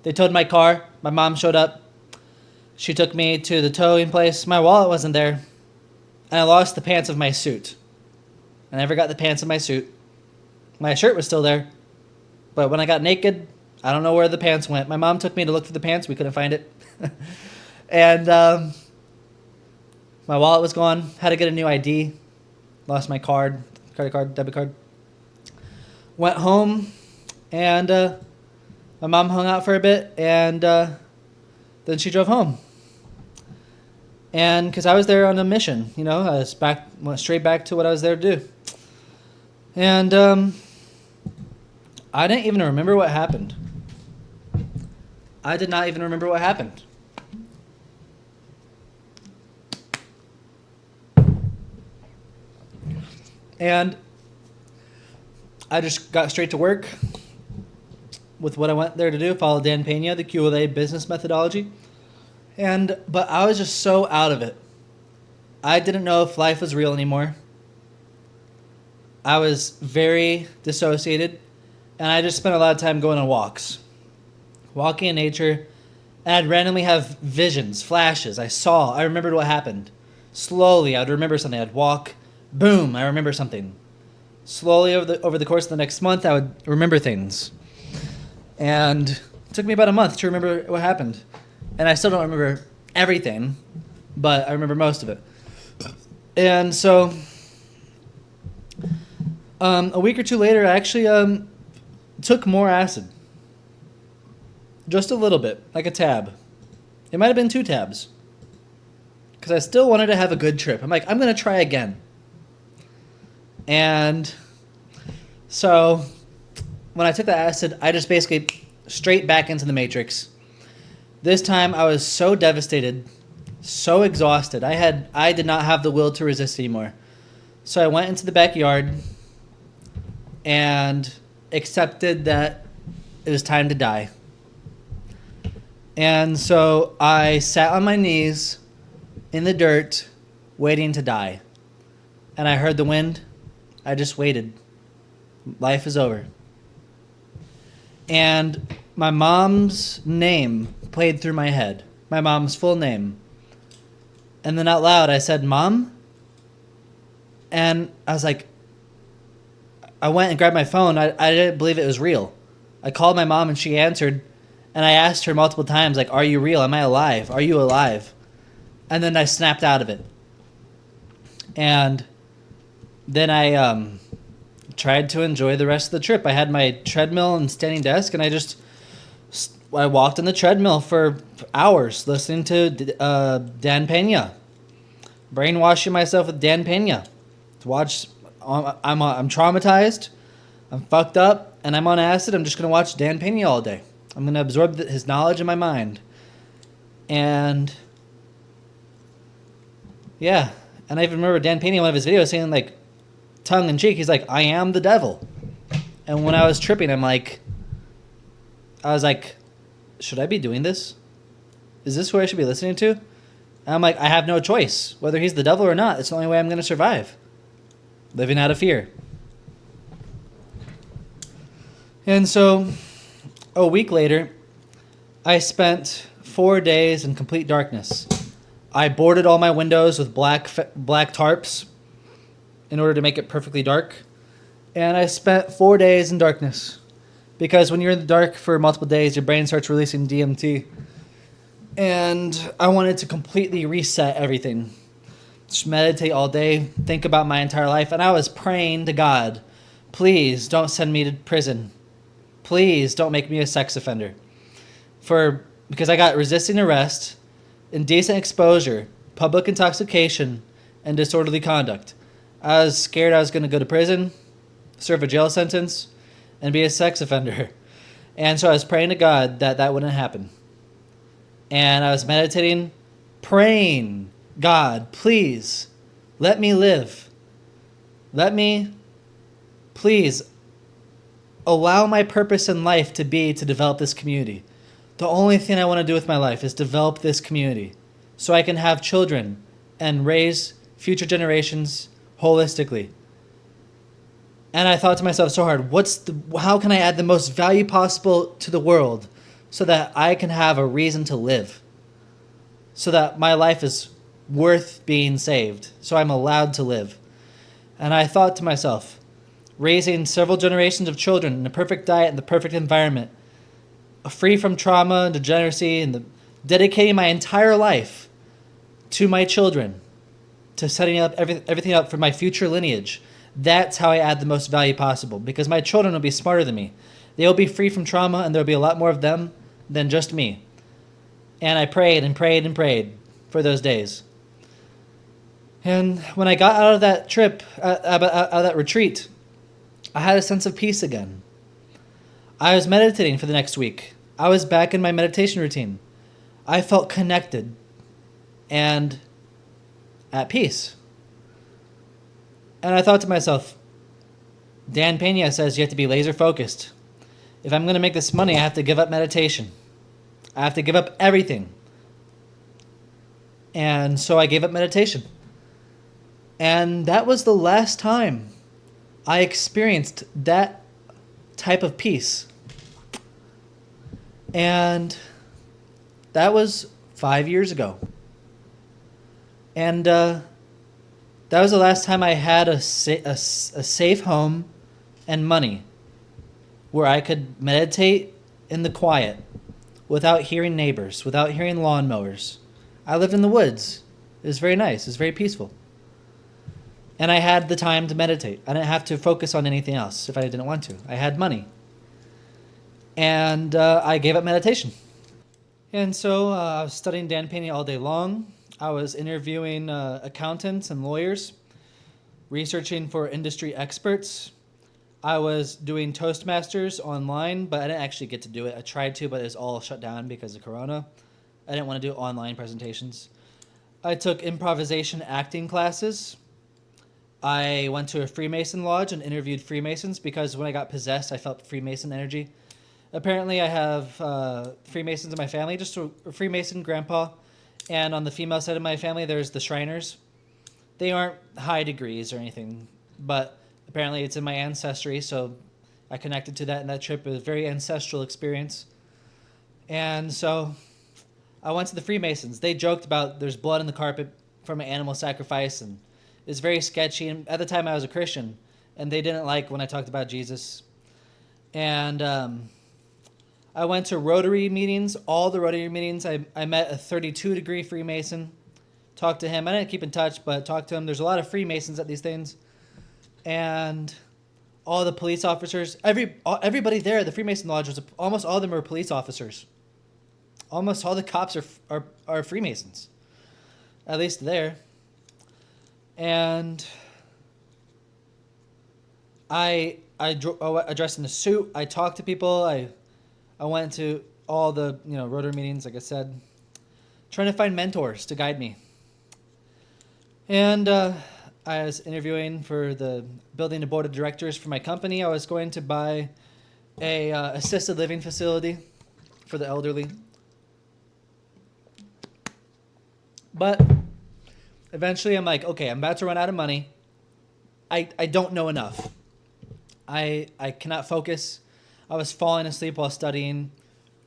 they towed my car. My mom showed up. She took me to the towing place. My wallet wasn't there. And I lost the pants of my suit. I never got the pants of my suit. My shirt was still there. But when I got naked, I don't know where the pants went. My mom took me to look for the pants. We couldn't find it. And my wallet was gone. Had to get a new ID. Lost my card, credit card, debit card. Went home, and my mom hung out for a bit, and then she drove home. And because I was there on a mission, I went straight back to what I was there to do. And I didn't even remember what happened. I did not even remember what happened. And I just got straight to work with what I went there to do, follow Dan Pena, the QLA business methodology. But I was just so out of it. I didn't know if life was real anymore. I was very dissociated, and I just spent a lot of time going on walks. Walking in nature, and I'd randomly have visions, flashes. I remembered what happened. Slowly, I'd remember something. I'd walk, boom, I remember something. Slowly over the course of the next month, I would remember things. And it took me about a month to remember what happened. And I still don't remember everything, but I remember most of it. And so a week or two later, I actually took more acid. Just a little bit, like a tab. It might have been 2 tabs. Because I still wanted to have a good trip. I'm like, I'm going to try again. And so when I took the acid, I just basically straight back into the Matrix. This time I was so devastated, so exhausted. I did not have the will to resist anymore. So I went into the backyard and accepted that it was time to die. And so I sat on my knees in the dirt, waiting to die. And I heard the wind. I just waited. Life is over. And my mom's name played through my head. My mom's full name. And then out loud I said, Mom? And I was like, I went and grabbed my phone. I didn't believe it was real. I called my mom and she answered. And I asked her multiple times, like, are you real? Am I alive? Are you alive? And then I snapped out of it. And then I tried to enjoy the rest of the trip. I had my treadmill and standing desk, and I walked on the treadmill for hours listening to Dan Pena, brainwashing myself with Dan Pena. To watch, I'm traumatized, I'm fucked up, and I'm on acid. I'm just gonna watch Dan Pena all day. I'm gonna absorb his knowledge in my mind, and yeah. And I even remember Dan Pena in one of his videos saying, like, tongue in cheek, he's like, I am the devil. And when I was tripping, I was like, should I be doing this? Is this who I should be listening to? And I'm like, I have no choice. Whether he's the devil or not, it's the only way I'm going to survive. Living out of fear. And so, a week later, I spent 4 days in complete darkness. I boarded all my windows with black tarps in order to make it perfectly dark. And I spent 4 days in darkness. Because when you're in the dark for multiple days, your brain starts releasing DMT. And I wanted to completely reset everything. Just meditate all day, think about my entire life. And I was praying to God, please don't send me to prison. Please don't make me a sex offender. Because I got resisting arrest, indecent exposure, public intoxication, and disorderly conduct. I was scared I was going to go to prison, serve a jail sentence, and be a sex offender. And so I was praying to God that that wouldn't happen. And I was meditating, praying, God, please, let me live. Let me, please, allow my purpose in life to be to develop this community. The only thing I want to do with my life is develop this community so I can have children and raise future generations holistically. And I thought to myself so hard, how can I add the most value possible to the world so that I can have a reason to live? So that my life is worth being saved. So I'm allowed to live. And I thought to myself, raising several generations of children in the perfect diet and the perfect environment, free from trauma and degeneracy, and dedicating my entire life to my children, to setting up everything up for my future lineage. That's how I add the most value possible, because my children will be smarter than me. They'll be free from trauma, and there'll be a lot more of them than just me. And I prayed and prayed and prayed for those days. And when I got out of that trip, out of that retreat, I had a sense of peace again. I was meditating for the next week. I was back in my meditation routine. I felt connected and at peace. And I thought to myself, Dan Pena says you have to be laser focused. If I'm going to make this money, I have to give up meditation. I have to give up everything. And so I gave up meditation. And that was the last time I experienced that type of peace. And that was 5 years ago. And that was the last time I had a safe home and money where I could meditate in the quiet without hearing neighbors, without hearing lawnmowers. I lived in the woods. It was very nice. It was very peaceful. And I had the time to meditate. I didn't have to focus on anything else if I didn't want to. I had money. And I gave up meditation. And so I was studying Dan Pena all day long. I was interviewing accountants and lawyers, researching for industry experts. I was doing Toastmasters online, but I didn't actually get to do it. I tried to, but it was all shut down because of Corona. I didn't want to do online presentations. I took improvisation acting classes. I went to a Freemason lodge and interviewed Freemasons because when I got possessed, I felt Freemason energy. Apparently, I have Freemasons in my family, just a Freemason grandpa. And on the female side of my family, there's the Shriners. They aren't high degrees or anything, but apparently it's in my ancestry, so I connected to that in that trip. It was a very ancestral experience. And so I went to the Freemasons. They joked about there's blood in the carpet from an animal sacrifice, and it's very sketchy. And at the time, I was a Christian, and they didn't like when I talked about Jesus. And I went to Rotary meetings, all the Rotary meetings. I met a 32-degree Freemason, talked to him. I didn't keep in touch, but talked to him. There's a lot of Freemasons at these things. And all the police officers, everybody there at the Freemason Lodge, almost all of them are police officers. Almost all the cops are Freemasons, at least there. And I dressed in a suit. I talked to people. I went to all the Rotary meetings, like I said, trying to find mentors to guide me. And I was interviewing for building a board of directors for my company. I was going to buy a assisted living facility for the elderly. But eventually I'm like, okay, I'm about to run out of money. I don't know enough. I cannot focus. I was falling asleep while studying,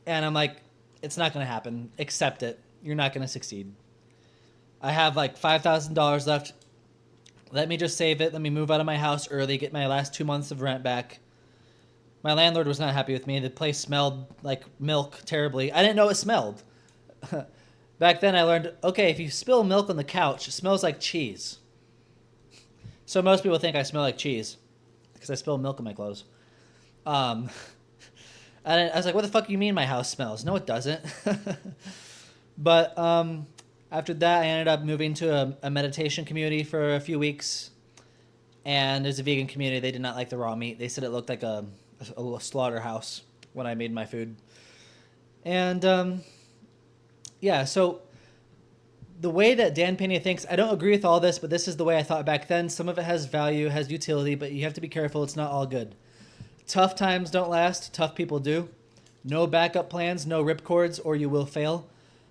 and I'm like, it's not going to happen. Accept it. You're not going to succeed. I have like $5,000 left. Let me just save it. Let me move out of my house early, get my last 2 months of rent back. My landlord was not happy with me. The place smelled like milk terribly. I didn't know it smelled. Back then I learned, okay, if you spill milk on the couch, it smells like cheese. So most people think I smell like cheese because I spill milk on my clothes. And I was like, what the fuck do you mean my house smells? No, it doesn't. But After that, I ended up moving to a meditation community for a few weeks. And there's a vegan community. They did not like the raw meat. They said it looked like a slaughterhouse when I made my food. And yeah, so the way that Dan Pena thinks, I don't agree with all this, but this is the way I thought back then. Some of it has value, has utility, but you have to be careful. It's not all good. Tough times don't last. Tough people do. No backup plans, no ripcords, or you will fail.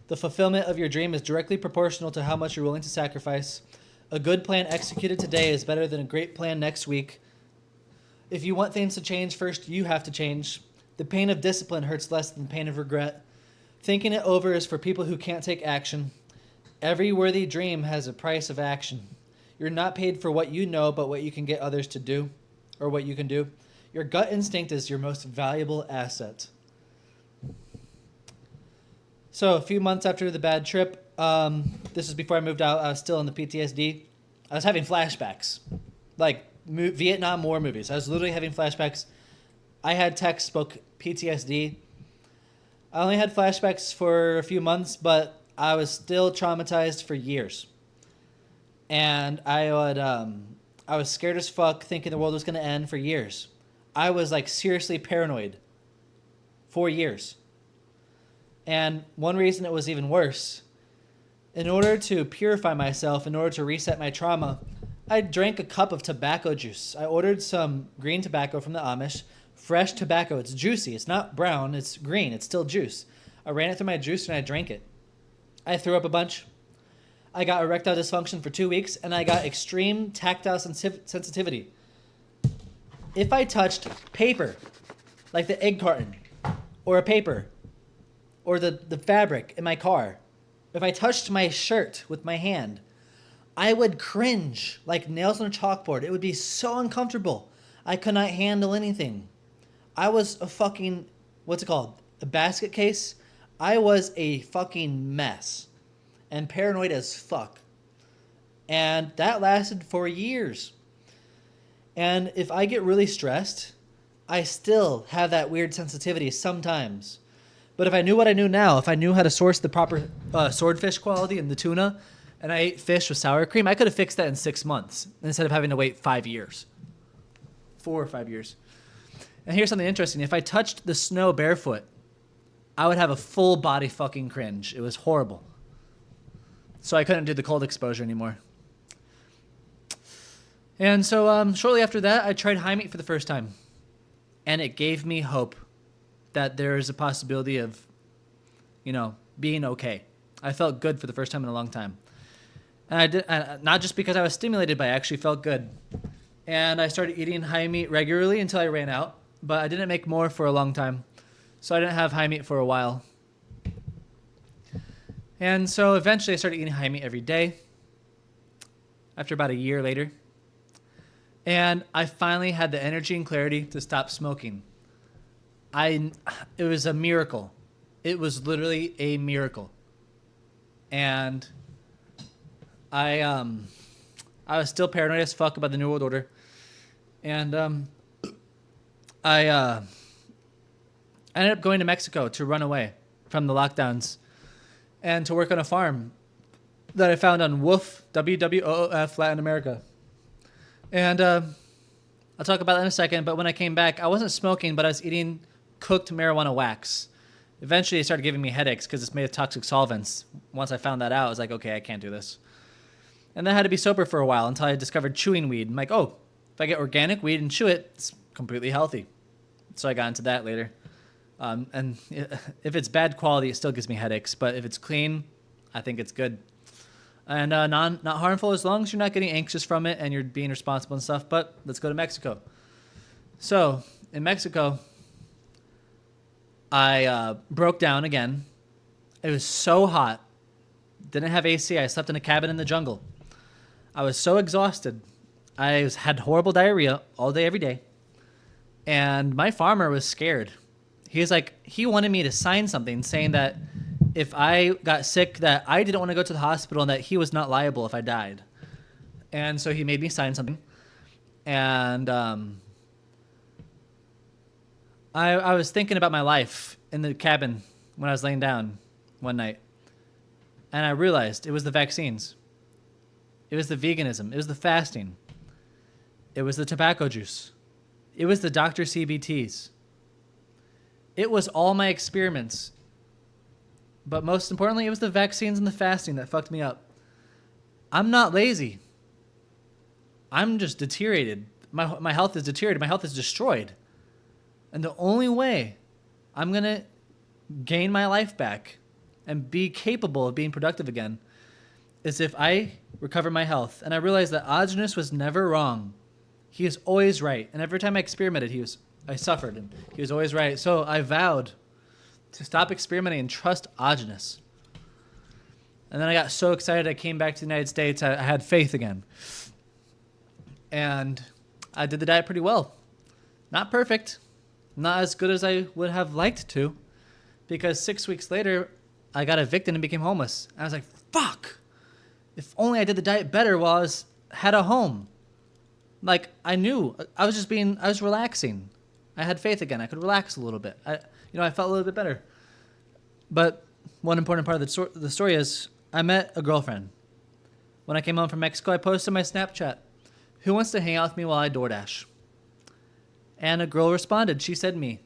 The fulfillment of your dream is directly proportional to how much you're willing to sacrifice. A good plan executed today is better than a great plan next week. If you want things to change, first you have to change. The pain of discipline hurts less than the pain of regret. Thinking it over is for people who can't take action. Every worthy dream has a price of action. You're not paid for what you know, but what you can get others to do, or what you can do. Your gut instinct is your most valuable asset. So a few months after the bad trip, this is before I moved out, I was still in the PTSD. I was having flashbacks, like Vietnam War movies. I was literally having flashbacks. I had textbook PTSD. I only had flashbacks for a few months, but I was still traumatized for years. And I was scared as fuck, thinking the world was going to end for years. I was like seriously paranoid for years. And one reason it was even worse, in order to purify myself, in order to reset my trauma, I drank a cup of tobacco juice. I ordered some green tobacco from the Amish, fresh tobacco. It's juicy. It's not brown. It's green. It's still juice. I ran it through my juice and I drank it. I threw up a bunch. I got erectile dysfunction for 2 weeks, and I got extreme tactile sensitivity. If I touched paper, like the egg carton, or a paper, or the fabric in my car, if I touched my shirt with my hand, I would cringe like nails on a chalkboard. It would be so uncomfortable. I could not handle anything. I was a fucking, what's it called? A basket case? I was a fucking mess and paranoid as fuck. And that lasted for years. And if I get really stressed, I still have that weird sensitivity sometimes. But if I knew what I knew now, if I knew how to source the proper swordfish quality in the tuna, and I ate fish with sour cream, I could have fixed that in 6 months instead of having to wait 5 years. 4 or 5 years. And here's something interesting. If I touched the snow barefoot, I would have a full body fucking cringe. It was horrible. So I couldn't do the cold exposure anymore. And so shortly after that, I tried high meat for the first time. And it gave me hope that there is a possibility of, being okay. I felt good for the first time in a long time. And I did, not just because I was stimulated, but I actually felt good. And I started eating high meat regularly until I ran out. But I didn't make more for a long time. So I didn't have high meat for a while. And so eventually I started eating high meat every day. After about a year later. And I finally had the energy and clarity to stop smoking. It was a miracle. It was literally a miracle. And I was still paranoid as fuck about the New World Order. And I ended up going to Mexico to run away from the lockdowns and to work on a farm that I found on WWOOF, WWOOF, Latin America. And I'll talk about that in a second, but when I came back, I wasn't smoking, but I was eating cooked marijuana wax. Eventually, it started giving me headaches because it's made of toxic solvents. Once I found that out, I was like, okay, I can't do this. And then I had to be sober for a while until I discovered chewing weed. I'm like, oh, if I get organic weed and chew it, it's completely healthy. So I got into that later. And if it's bad quality, it still gives me headaches. But if it's clean, I think it's good. And not harmful as long as you're not getting anxious from it and you're being responsible and stuff. But let's go to Mexico. So in Mexico, I broke down again. It was so hot. Didn't have AC. I slept in a cabin in the jungle. I was so exhausted. I had horrible diarrhea all day, every day. And my farmer was scared. He wanted me to sign something saying that if I got sick, that I didn't want to go to the hospital and that he was not liable if I died. And so he made me sign something. And I was thinking about my life in the cabin when I was laying down one night. And I realized it was the vaccines. It was the veganism. It was the fasting. It was the tobacco juice. It was the Dr. CBTs. It was all my experiments. But most importantly, it was the vaccines and the fasting that fucked me up. I'm not lazy. I'm just deteriorated. My health is deteriorated. My health is destroyed. And the only way I'm going to gain my life back and be capable of being productive again is if I recover my health. And I realized that Odgenus was never wrong. He is always right. And every time I experimented, I suffered, and he was always right. So I vowed to stop experimenting and trust Odgenus. And then I got so excited I came back to the United States. I had faith again. And I did the diet pretty well. Not perfect. Not as good as I would have liked to. Because 6 weeks later, I got evicted and became homeless. And I was like, fuck. If only I did the diet better while had a home. Like, I knew. I was relaxing. I had faith again. I could relax a little bit. I felt a little bit better. But one important part of the story is I met a girlfriend. When I came home from Mexico, I posted my Snapchat. Who wants to hang out with me while I DoorDash? And a girl responded. She said me.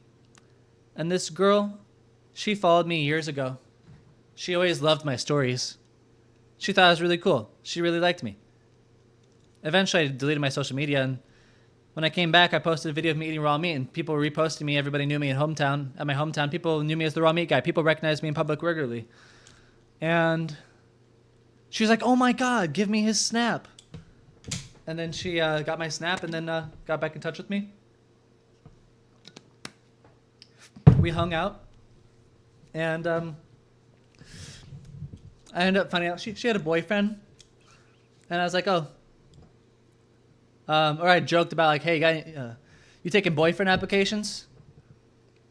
And this girl, she followed me years ago. She always loved my stories. She thought I was really cool. She really liked me. Eventually, I deleted my social media, and when I came back, I posted a video of me eating raw meat, and people were reposting me. Everybody knew me at my hometown. People knew me as the raw meat guy. People recognized me in public regularly. And she was like, oh my God, give me his Snap. And then she got my Snap and then got back in touch with me. We hung out. And I ended up finding out she had a boyfriend. And I was like, oh. Or I joked about like, hey, you taking boyfriend applications?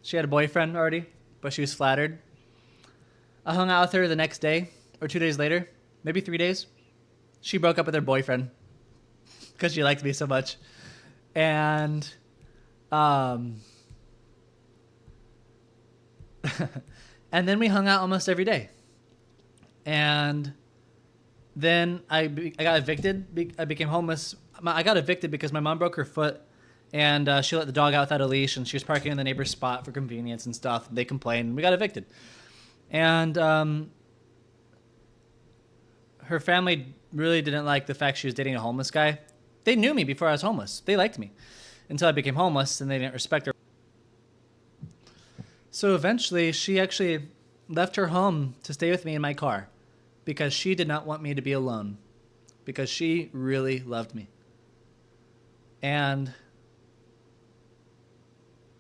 She had a boyfriend already, but she was flattered. I hung out with her the next day or 2 days later, maybe 3 days. She broke up with her boyfriend because she liked me so much. And and then we hung out almost every day. And then I got evicted. I became homeless. I got evicted because my mom broke her foot, and she let the dog out without a leash, and she was parking in the neighbor's spot for convenience and stuff. They complained. We got evicted. And her family really didn't like the fact she was dating a homeless guy. They knew me before I was homeless. They liked me until I became homeless, and they didn't respect her. So eventually, she actually left her home to stay with me in my car because she did not want me to be alone, because she really loved me. And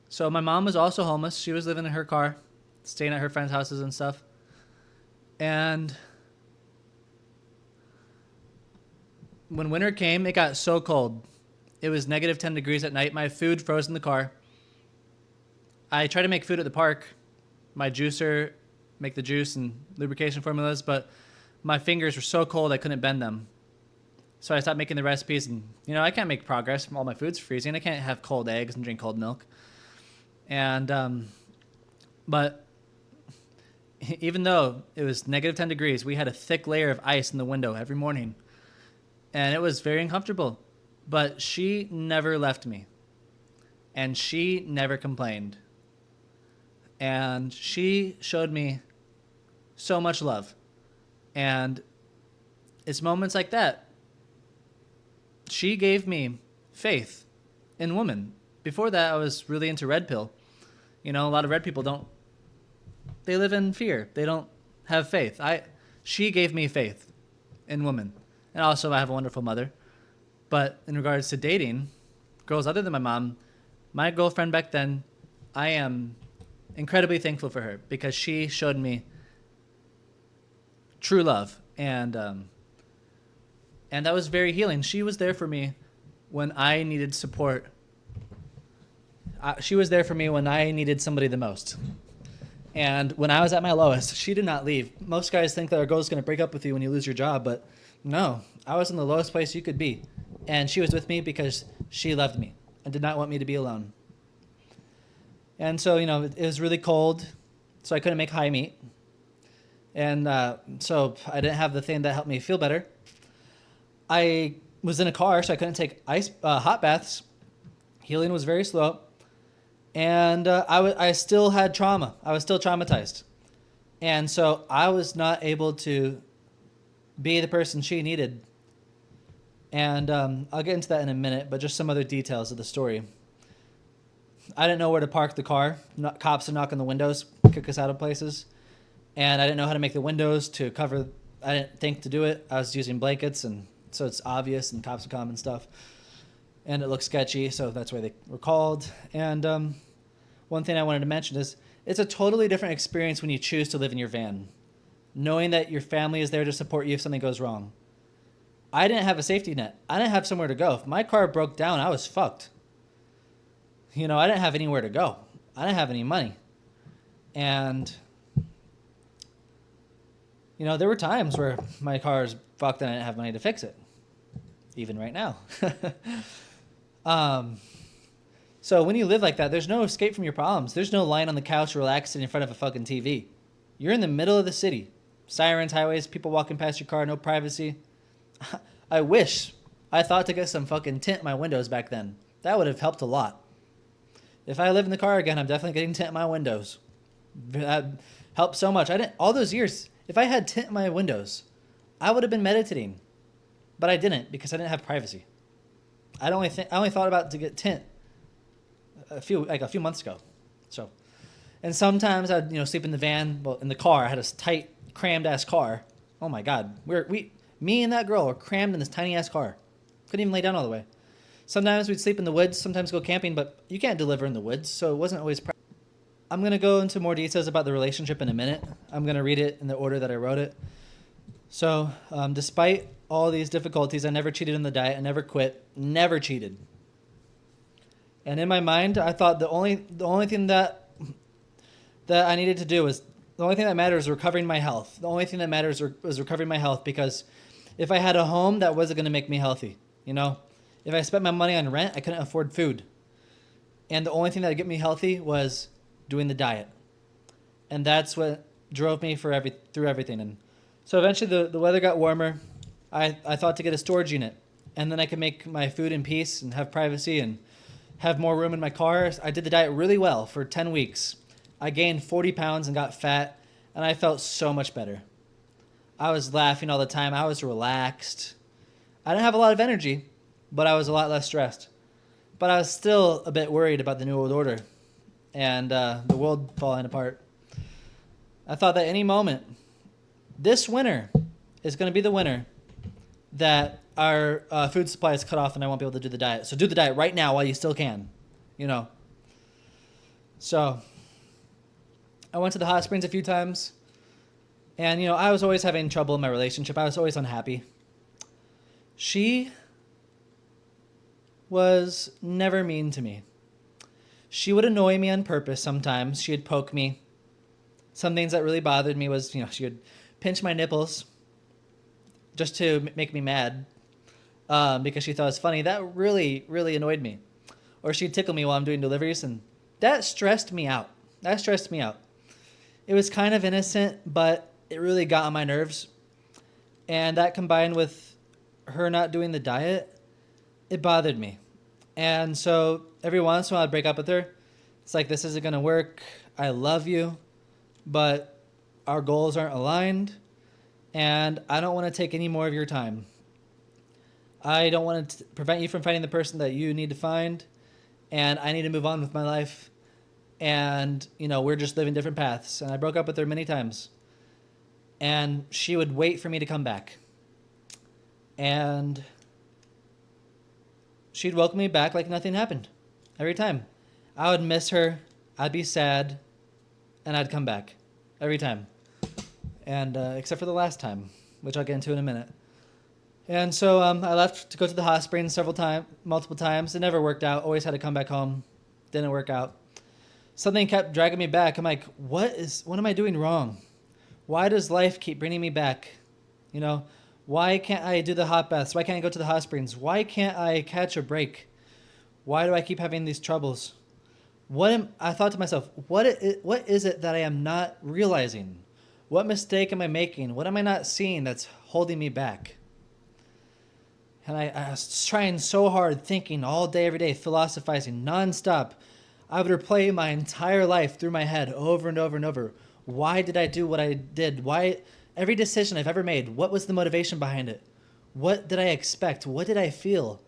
so my mom was also homeless. She was living in her car, staying at her friends' houses and stuff. And when winter came, it got so cold. It was negative 10 degrees at night. My food froze in the car. I tried to make food at the park. My juicer, make the juice and lubrication formulas, but my fingers were so cold I couldn't bend them. So I stopped making the recipes, and I can't make progress. All my food's freezing. I can't have cold eggs and drink cold milk. And but even though it was negative 10 degrees, we had a thick layer of ice in the window every morning, and it was very uncomfortable. But she never left me, and she never complained, and she showed me so much love. And it's moments like that. She gave me faith in women. Before that, I was really into red pill. A lot of red people they live in fear. They don't have faith. She gave me faith in women. And also, I have a wonderful mother. But in regards to dating, girls other than my mom, my girlfriend back then, I am incredibly thankful for her because she showed me true love. And that was very healing. She was there for me when I needed support. She was there for me when I needed somebody the most. And when I was at my lowest, she did not leave. Most guys think that a girl's going to break up with you when you lose your job, but no, I was in the lowest place you could be. And she was with me because she loved me and did not want me to be alone. And so, it was really cold, so I couldn't make high meat. And so I didn't have the thing that helped me feel better. I was in a car, so I couldn't take hot baths. Healing was very slow. And I still had trauma. I was still traumatized. And so I was not able to be the person she needed. And I'll get into that in a minute, but just some other details of the story. I didn't know where to park the car. Cops would knock on the windows, kick us out of places. And I didn't know how to make the windows to cover. I didn't think to do it. I was using blankets, and so it's obvious, and cops would come and stuff. And it looked sketchy, so that's why they were called. And one thing I wanted to mention is it's a totally different experience when you choose to live in your van, knowing that your family is there to support you if something goes wrong. I didn't have a safety net. I didn't have somewhere to go. If my car broke down, I was fucked. I didn't have anywhere to go. I didn't have any money. And, there were times where my car was fucked and I didn't have money to fix it. Even right now. So when you live like that, there's no escape from your problems. There's no lying on the couch relaxing in front of a fucking TV. You're in the middle of the city. Sirens, highways, people walking past your car, no privacy. I wish I thought to get some fucking tint in my windows back then. That would have helped a lot. If I live in the car again, I'm definitely getting tint in my windows. That helped so much. All those years, if I had tint in my windows, I would have been meditating. But I didn't because I didn't have privacy. I only thought about to get tint a few months ago. So, and sometimes I'd sleep in the van, in the car. I had a tight, crammed ass car. Oh my God, me and that girl were crammed in this tiny ass car. Couldn't even lay down all the way. Sometimes we'd sleep in the woods. Sometimes go camping, but you can't deliver in the woods, so it wasn't always. I'm gonna go into more details about the relationship in a minute. I'm gonna read it in the order that I wrote it. So, despite all these difficulties, I never cheated on the diet. I never quit. Never cheated. And in my mind, I thought the only thing that I needed to do was the only thing that matters was recovering my health. The only thing that matters was recovering my health, because if I had a home, that wasn't going to make me healthy. If I spent my money on rent, I couldn't afford food. And the only thing that would get me healthy was doing the diet. And that's what drove me through everything. And so eventually the weather got warmer. I thought to get a storage unit, and then I could make my food in peace and have privacy and have more room in my car. I did the diet really well for 10 weeks. I gained 40 pounds and got fat, and I felt so much better. I was laughing all the time. I was relaxed. I didn't have a lot of energy, but I was a lot less stressed. But I was still a bit worried about the New World Order and the world falling apart. I thought that any moment, this winter is going to be the winter that our food supply is cut off and I won't be able to do the diet. So do the diet right now while you still can, So I went to the hot springs a few times, and, I was always having trouble in my relationship. I was always unhappy. She was never mean to me. She would annoy me on purpose sometimes. She would poke me. Some things that really bothered me was, she would pinch my nipples just to make me mad because she thought it was funny. That really, really annoyed me. Or she'd tickle me while I'm doing deliveries, and that stressed me out. It was kind of innocent, but it really got on my nerves. And that combined with her not doing the diet, it bothered me. And so every once in a while I'd break up with her. It's like, this isn't going to work. I love you, but our goals aren't aligned. And I don't want to take any more of your time. I don't want to prevent you from finding the person that you need to find. And I need to move on with my life. And, we're just living different paths. And I broke up with her many times. And she would wait for me to come back. And she'd welcome me back like nothing happened. Every time. I would miss her. I'd be sad. And I'd come back. Every time. And except for the last time, which I'll get into in a minute. And so I left to go to the hot springs multiple times. It never worked out. Always had to come back home. Didn't work out. Something kept dragging me back. I'm like, what am I doing wrong? Why does life keep bringing me back? Why can't I do the hot baths? Why can't I go to the hot springs? Why can't I catch a break? Why do I keep having these troubles? I thought to myself, what is it that I am not realizing? What mistake am I making? What am I not seeing that's holding me back? And I was trying so hard, thinking all day, every day, philosophizing nonstop. I would replay my entire life through my head over and over and over. Why did I do what I did? Why every decision I've ever made, what was the motivation behind it? What did I expect? What did I feel?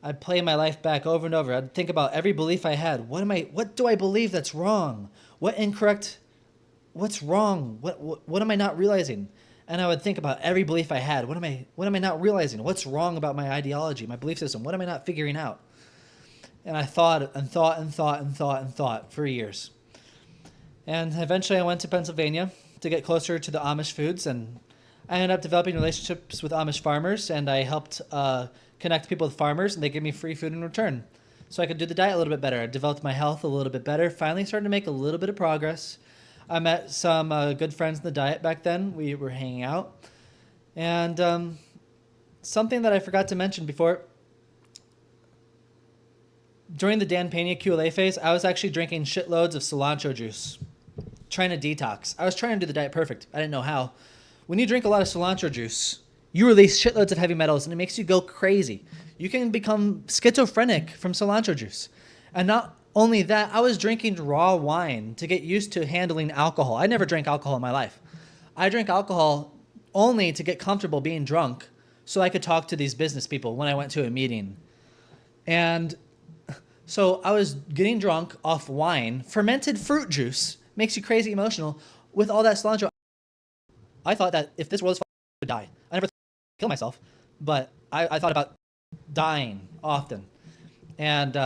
I'd play my life back over and over. I'd think about every belief I had. What do I believe that's wrong? What's wrong? What am I not realizing? And I would think about every belief I had. What am I not realizing? What's wrong about my ideology, my belief system? What am I not figuring out? And I thought and thought and thought and thought and thought for years. And eventually I went to Pennsylvania to get closer to the Amish foods, and I ended up developing relationships with Amish farmers, and I helped connect people with farmers, and they gave me free food in return. So I could do the diet a little bit better. I developed my health a little bit better, finally started to make a little bit of progress. I met some good friends in the diet back then. We were hanging out. And something that I forgot to mention before, during the Dan Pena QLA phase, I was actually drinking shitloads of cilantro juice, trying to detox. I was trying to do the diet perfect. I didn't know how. When you drink a lot of cilantro juice, you release shitloads of heavy metals, and it makes you go crazy. You can become schizophrenic from cilantro juice. And not only that, I was drinking raw wine to get used to handling alcohol. I never drank alcohol in my life. I drank alcohol only to get comfortable being drunk so I could talk to these business people when I went to a meeting. And so I was getting drunk off wine. Fermented fruit juice makes you crazy emotional with all that cilantro. I thought that if this world is I would die. I never thought I'd kill myself, but I thought about dying often. And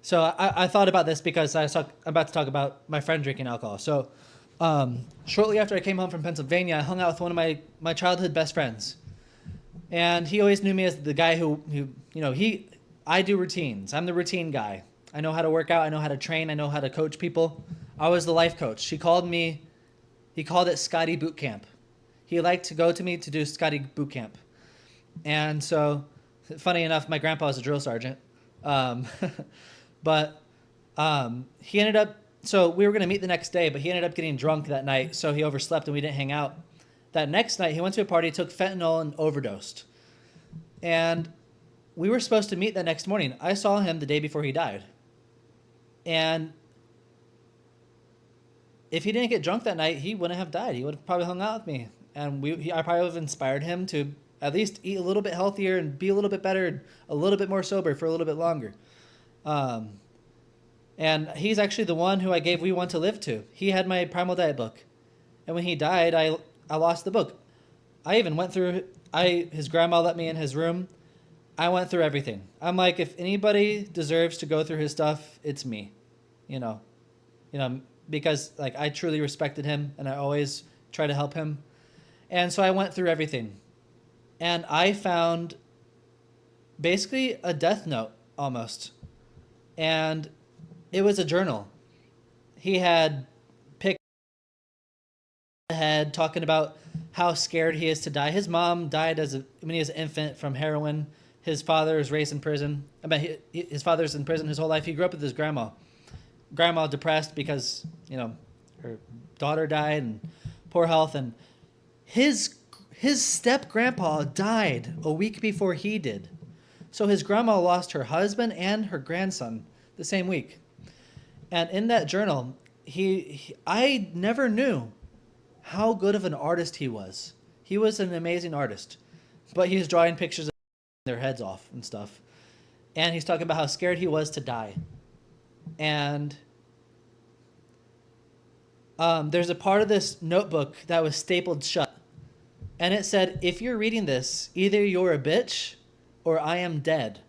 so I thought about this because I'm about to talk about my friend drinking alcohol. So shortly after I came home from Pennsylvania, I hung out with one of my childhood best friends. And he always knew me as the guy who I do routines. I'm the routine guy. I know how to work out. I know how to train. I know how to coach people. I was the life coach. He called it Scotty Boot Camp. He liked to go to me to do Scotty Boot Camp. And so, funny enough, my grandpa was a drill sergeant. But he ended up, so we were going to meet the next day, but he ended up getting drunk that night, so he overslept and we didn't hang out. That next night, he went to a party, took fentanyl, and overdosed. And we were supposed to meet that next morning. I saw him the day before he died. And if he didn't get drunk that night, he wouldn't have died. He would have probably hung out with me. And I probably would have inspired him to at least eat a little bit healthier and be a little bit better, a little bit more sober for a little bit longer. And he's actually the one who I gave We Want to Live to. He had my Primal Diet book. And when he died, I lost the book. I even went through, his grandma let me in his room. I went through everything. I'm like, if anybody deserves to go through his stuff, it's me, because like I truly respected him and I always try to help him. And so I went through everything. And I found basically a death note almost. And it was a journal. He had picked ahead talking about how scared he is to die. His mom died when he was an infant from heroin. His father was raised in prison. His father's in prison his whole life. He grew up with his grandma. Grandma depressed because, her daughter died and poor health. And his step-grandpa died a week before he did. So his grandma lost her husband and her grandson the same week. And in that journal, I never knew how good of an artist he was. He was an amazing artist. But he was drawing pictures of their heads off and stuff. And he's talking about how scared he was to die. And there's a part of this notebook that was stapled shut. And it said, if you're reading this, either you're a bitch or I am dead.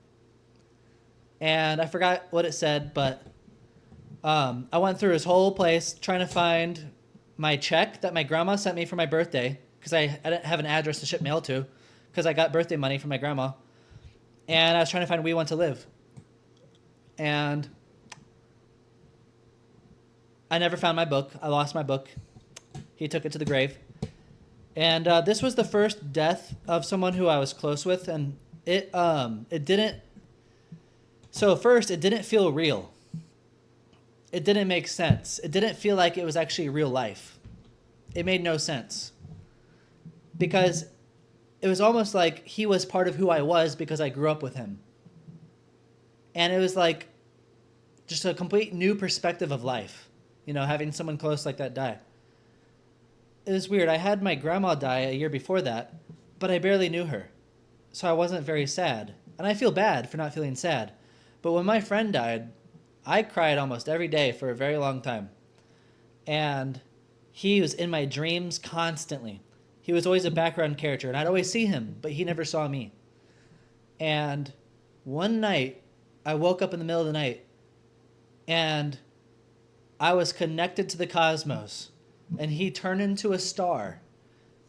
And I forgot what it said, but I went through his whole place trying to find my check that my grandma sent me for my birthday, because I didn't have an address to ship mail to, because I got birthday money from my grandma. And I was trying to find We Want to Live. And I never found my book. I lost my book. He took it to the grave. And this was the first death of someone who I was close with, and it didn't. So first, it didn't feel real. It didn't make sense. It didn't feel like it was actually real life. it made no sense. Because it was almost like he was part of who I was because I grew up with him. And it was like just a complete new perspective of life, you know, having someone close like that die. It was weird. I had my grandma die a year before that, but I barely knew her. So I wasn't very sad. And I feel bad for not feeling sad. But when my friend died, I cried almost every day for a very long time. And he was in my dreams constantly. He was always a background character, and I'd always see him, but he never saw me. And one night, I woke up in the middle of the night, and I was connected to the cosmos, and he turned into a star,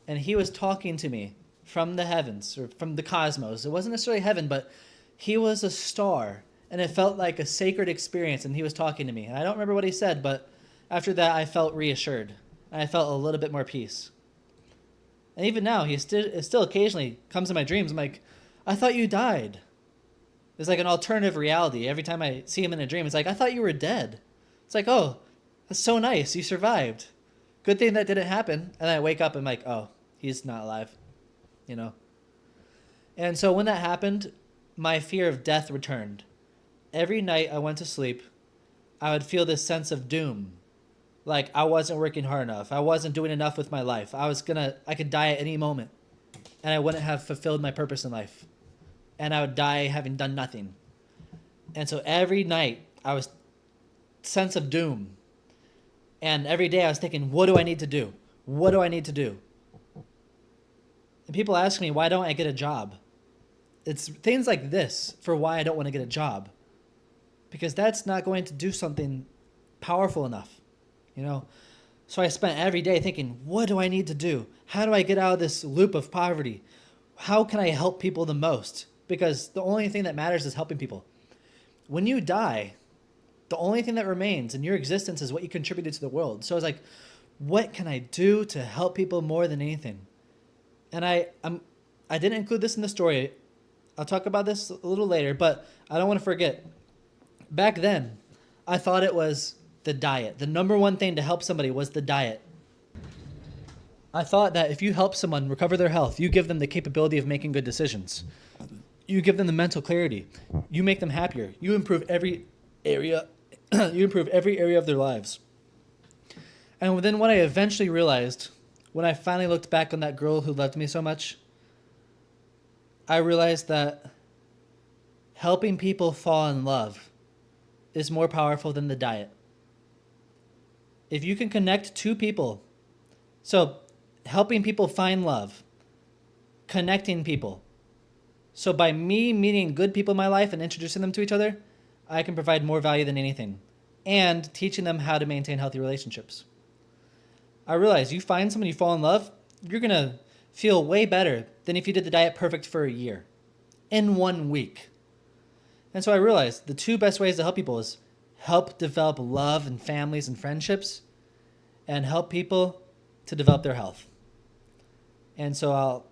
and he was talking to me from the heavens, or from the cosmos. It wasn't necessarily heaven, but he was a star, and it felt like a sacred experience, and he was talking to me. And I don't remember what he said, but after that, I felt reassured, and I felt a little bit more peace. And even now, he still occasionally comes in my dreams. I'm like, I thought you died. It's like an alternative reality. Every time I see him in a dream, it's like, I thought you were dead. It's like, oh, that's so nice. You survived. Good thing that didn't happen. And then I wake up and I'm like, oh, he's not alive, you know? And so when that happened, my fear of death returned. Every night I went to sleep, I would feel this sense of doom. Like I wasn't working hard enough. I wasn't doing enough with my life. I could die at any moment and I wouldn't have fulfilled my purpose in life. And I would die having done nothing. And so every night I was sense of doom. And every day I was thinking, what do I need to do? What do I need to do? And people ask me, why don't I get a job? It's things like this for why I don't want to get a job. Because that's not going to do something powerful enough. You know, so I spent every day thinking, what do I need to do? How do I get out of this loop of poverty? How can I help people the most? Because the only thing that matters is helping people. When you die, the only thing that remains in your existence is what you contributed to the world. So I was like, what can I do to help people more than anything? And I didn't include this in the story. I'll talk about this a little later, but I don't want to forget. Back then, I thought it was the diet. The number one thing to help somebody was the diet. I thought that if you help someone recover their health, you give them the capability of making good decisions. You give them the mental clarity. You make them happier. You improve every area. You improve every area of their lives. And then what I eventually realized, when I finally looked back on that girl who loved me so much, I realized that helping people fall in love is more powerful than the diet. If you can connect two people, so helping people find love, connecting people. So by me meeting good people in my life and introducing them to each other, I can provide more value than anything. And teaching them how to maintain healthy relationships. I realize you find someone you fall in love, you're going to feel way better than if you did the diet perfect for a year. In 1 week. And so I realized the two best ways to help people is help develop love and families and friendships, and help people to develop their health. And so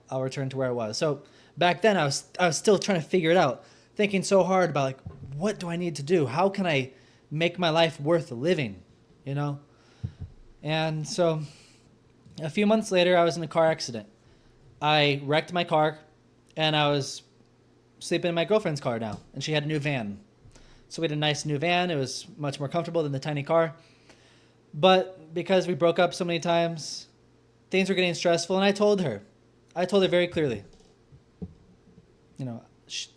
I'll return to where I was. So back then I was still trying to figure it out, thinking so hard about like, what do I need to do? How can I make my life worth living? You know? And so a few months later, I was in a car accident. I wrecked my car, and I was sleeping in my girlfriend's car now, and she had a new van. So we had a nice new van. It was much more comfortable than the tiny car. But because we broke up so many times, things were getting stressful, and I told her very clearly. You know,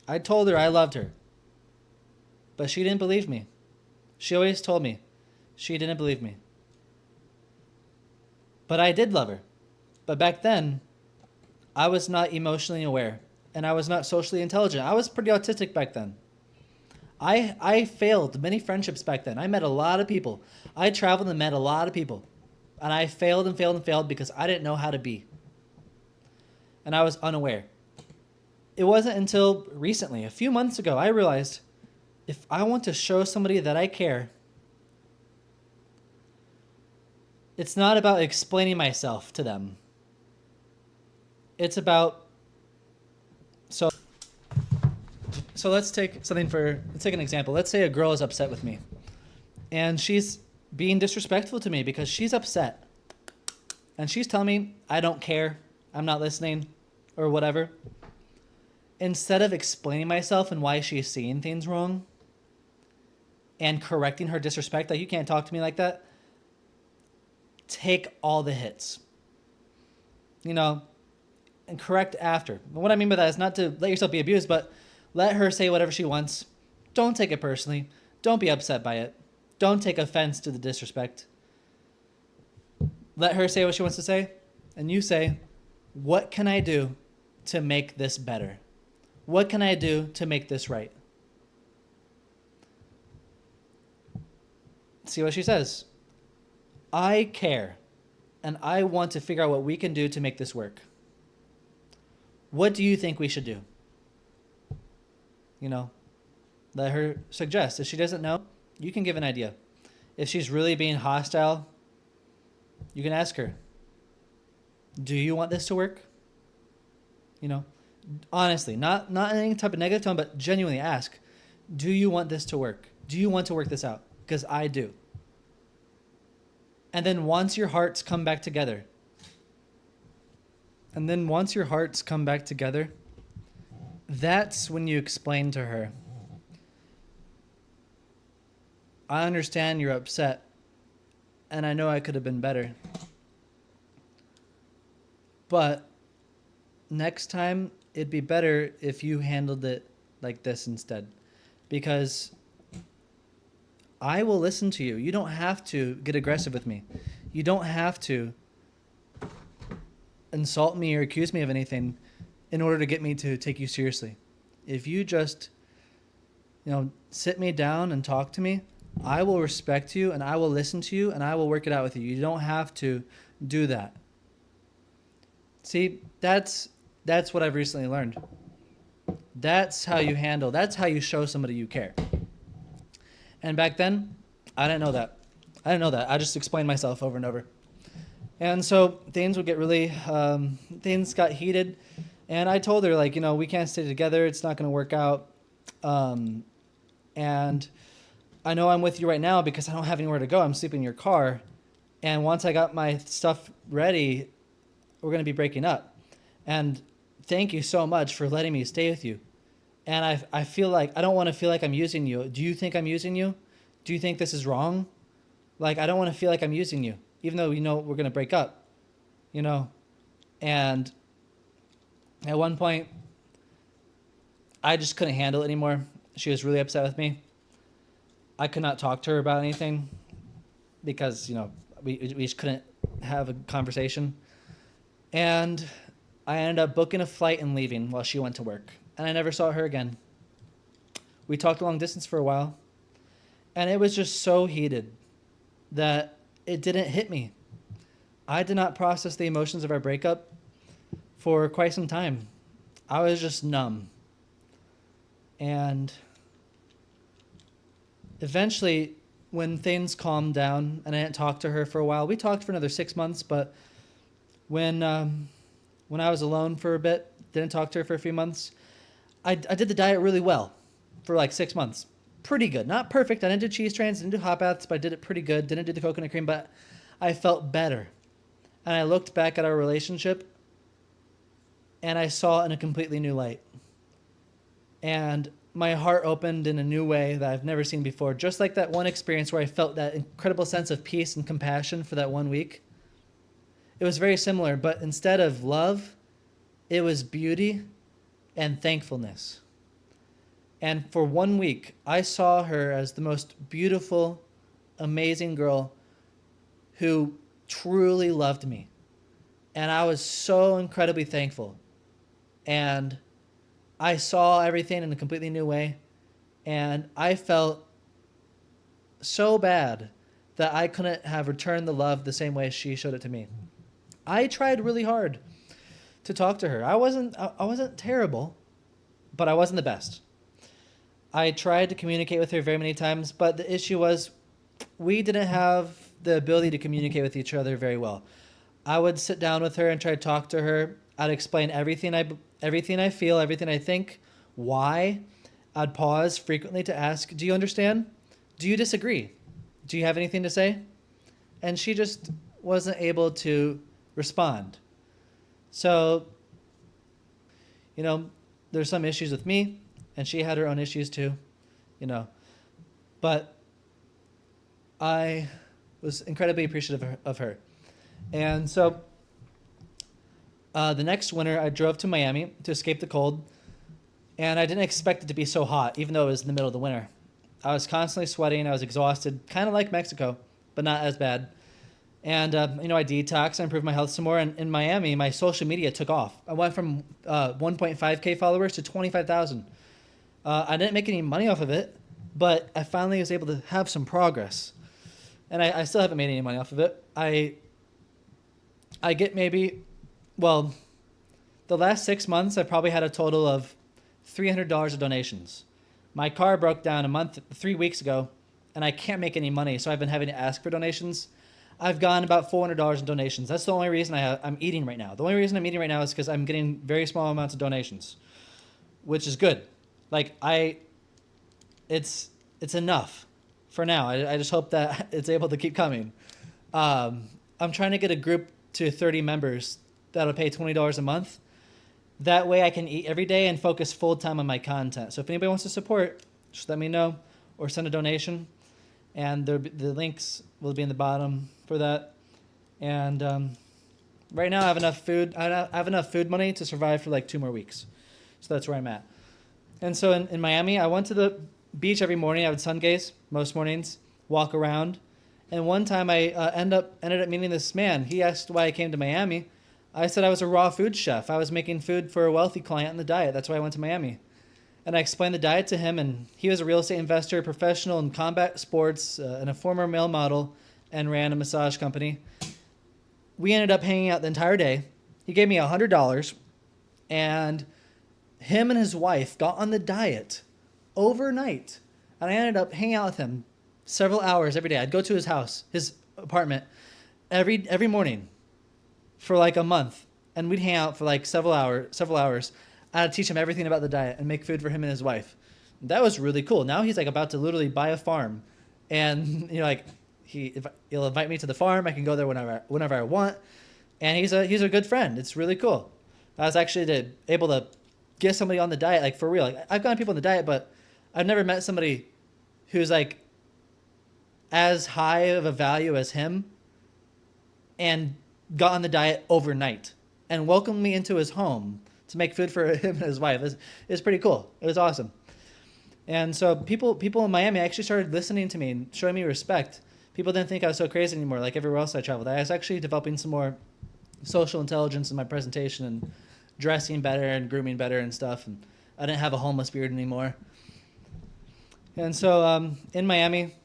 I told her I loved her. But she didn't believe me. She always told me she didn't believe me. But I did love her. But back then, I was not emotionally aware, and I was not socially intelligent. I was pretty autistic back then. I failed many friendships back then. I met a lot of people. I traveled and met a lot of people. And I failed and failed and failed because I didn't know how to be. And I was unaware. It wasn't until recently, a few months ago, I realized if I want to show somebody that I care, it's not about explaining myself to them. It's about... So let's take an example. Let's say a girl is upset with me. And she's being disrespectful to me because she's upset. and she's telling me, I don't care, I'm not listening, or whatever, instead of explaining myself and why she's seeing things wrong and correcting her disrespect, like, you can't talk to me like that, take all the hits, you know, and correct after. And what I mean by that is not to let yourself be abused, but let her say whatever she wants. Don't take it personally. Don't be upset by it. Don't take offense to the disrespect. Let her say what she wants to say, and you say, what can I do to make this better? What can I do to make this right? See what she says. I care, and I want to figure out what we can do to make this work. What do you think we should do? You know, let her suggest. If she doesn't know, you can give an idea. If she's really being hostile, you can ask her, do you want this to work? You know, honestly, not in any type of negative tone, but genuinely ask, do you want this to work? Do you want to work this out? Because I do. And then once your hearts come back together, that's when you explain to her, I understand you're upset, and I know I could have been better. But next time, it'd be better if you handled it like this instead. Because I will listen to you. You don't have to get aggressive with me. You don't have to insult me or accuse me of anything in order to get me to take you seriously. If you just, sit me down and talk to me, I will respect you and I will listen to you and I will work it out with you. You don't have to do that. See, that's what I've recently learned. That's how you handle, that's how you show somebody you care. And back then, I didn't know that. I just explained myself over and over. And so things would get things got heated. And I told her, we can't stay together. It's not going to work out. And I know I'm with you right now because I don't have anywhere to go. I'm sleeping in your car. And once I got my stuff ready, we're going to be breaking up. And thank you so much for letting me stay with you. And I feel like, I don't want to feel like I'm using you. Do you think I'm using you? Do you think this is wrong? I don't want to feel like I'm using you, even though, we're going to break up, And at one point, I just couldn't handle it anymore. She was really upset with me. I could not talk to her about anything because, we just couldn't have a conversation. And I ended up booking a flight and leaving while she went to work. And I never saw her again. We talked long distance for a while. And it was just so heated that it didn't hit me. I did not process the emotions of our breakup for quite some time. I was just numb. And eventually, when things calmed down and I didn't talk to her for a while, we talked for another 6 months, but when I was alone for a bit, didn't talk to her for a few months, I did the diet really well for 6 months. Pretty good. Not perfect. I didn't do cheese trains, didn't do hot baths, but I did it pretty good. Didn't do the coconut cream, but I felt better. And I looked back at our relationship and I saw it in a completely new light. And my heart opened in a new way that I've never seen before. Just like that one experience where I felt that incredible sense of peace and compassion for that 1 week. It was very similar, but instead of love, it was beauty and thankfulness. And for 1 week, I saw her as the most beautiful, amazing girl who truly loved me. And I was so incredibly thankful. And I saw everything in a completely new way. And I felt so bad that I couldn't have returned the love the same way she showed it to me. I tried really hard to talk to her. I wasn't terrible, but I wasn't the best. I tried to communicate with her very many times, but the issue was we didn't have the ability to communicate with each other very well. I would sit down with her and try to talk to her. I'd explain everything I feel, everything I think, why. I'd pause frequently to ask, do you understand? Do you disagree? Do you have anything to say? And she just wasn't able to respond. So, there's some issues with me, and she had her own issues too, but I was incredibly appreciative of her. And so the next winter, I drove to Miami to escape the cold, and I didn't expect it to be so hot, even though it was in the middle of the winter. I was constantly sweating. I was exhausted, kind of like Mexico, but not as bad. And, I detoxed. I improved my health some more. And in Miami, my social media took off. I went from 1.5K followers to 25,000. I didn't make any money off of it, but I finally was able to have some progress. And I still haven't made any money off of it. I get maybe, well, the last 6 months, I probably had a total of $300 of donations. My car broke down 3 weeks ago, and I can't make any money, so I've been having to ask for donations. I've gotten about $400 in donations. That's the only reason I'm eating right now. The only reason I'm eating right now is because I'm getting very small amounts of donations, which is good. It's enough for now. I just hope that it's able to keep coming. I'm trying to get a group to 30 members that'll pay $20 a month. That way I can eat every day and focus full time on my content. So if anybody wants to support, just let me know or send a donation. And the links will be in the bottom for that. And right now I have enough food. I have enough food money to survive for like 2 more weeks. So that's where I'm at. And so in Miami, I went to the beach every morning. I would sun gaze most mornings, walk around. And one time I ended up meeting this man. He asked why I came to Miami. I said I was a raw food chef. I was making food for a wealthy client in the diet. That's why I went to Miami. And I explained the diet to him, and he was a real estate investor, professional in combat sports, and a former male model, and ran a massage company. We ended up hanging out the entire day. He gave me $100, and him and his wife got on the diet overnight. And I ended up hanging out with him several hours every day. I'd go to his house, his apartment, every morning for like a month, and we'd hang out for like several hours. I'd teach him everything about the diet and make food for him and his wife. That was really cool. Now he's like about to literally buy a farm, and he'll invite me to the farm. I can go there whenever I want, and he's a good friend. It's really cool. I was actually able to get somebody on the diet, like for real. Like, I've gotten people on the diet, but I've never met somebody who's like as high of a value as him, and got on the diet overnight and welcomed me into his home to make food for him and his wife. It's pretty cool. It was awesome. And so people in Miami actually started listening to me and showing me respect. People didn't think I was so crazy anymore like everywhere else I traveled. I was actually developing some more social intelligence in my presentation and dressing better and grooming better and stuff. And I didn't have a homeless beard anymore. And so in Miami,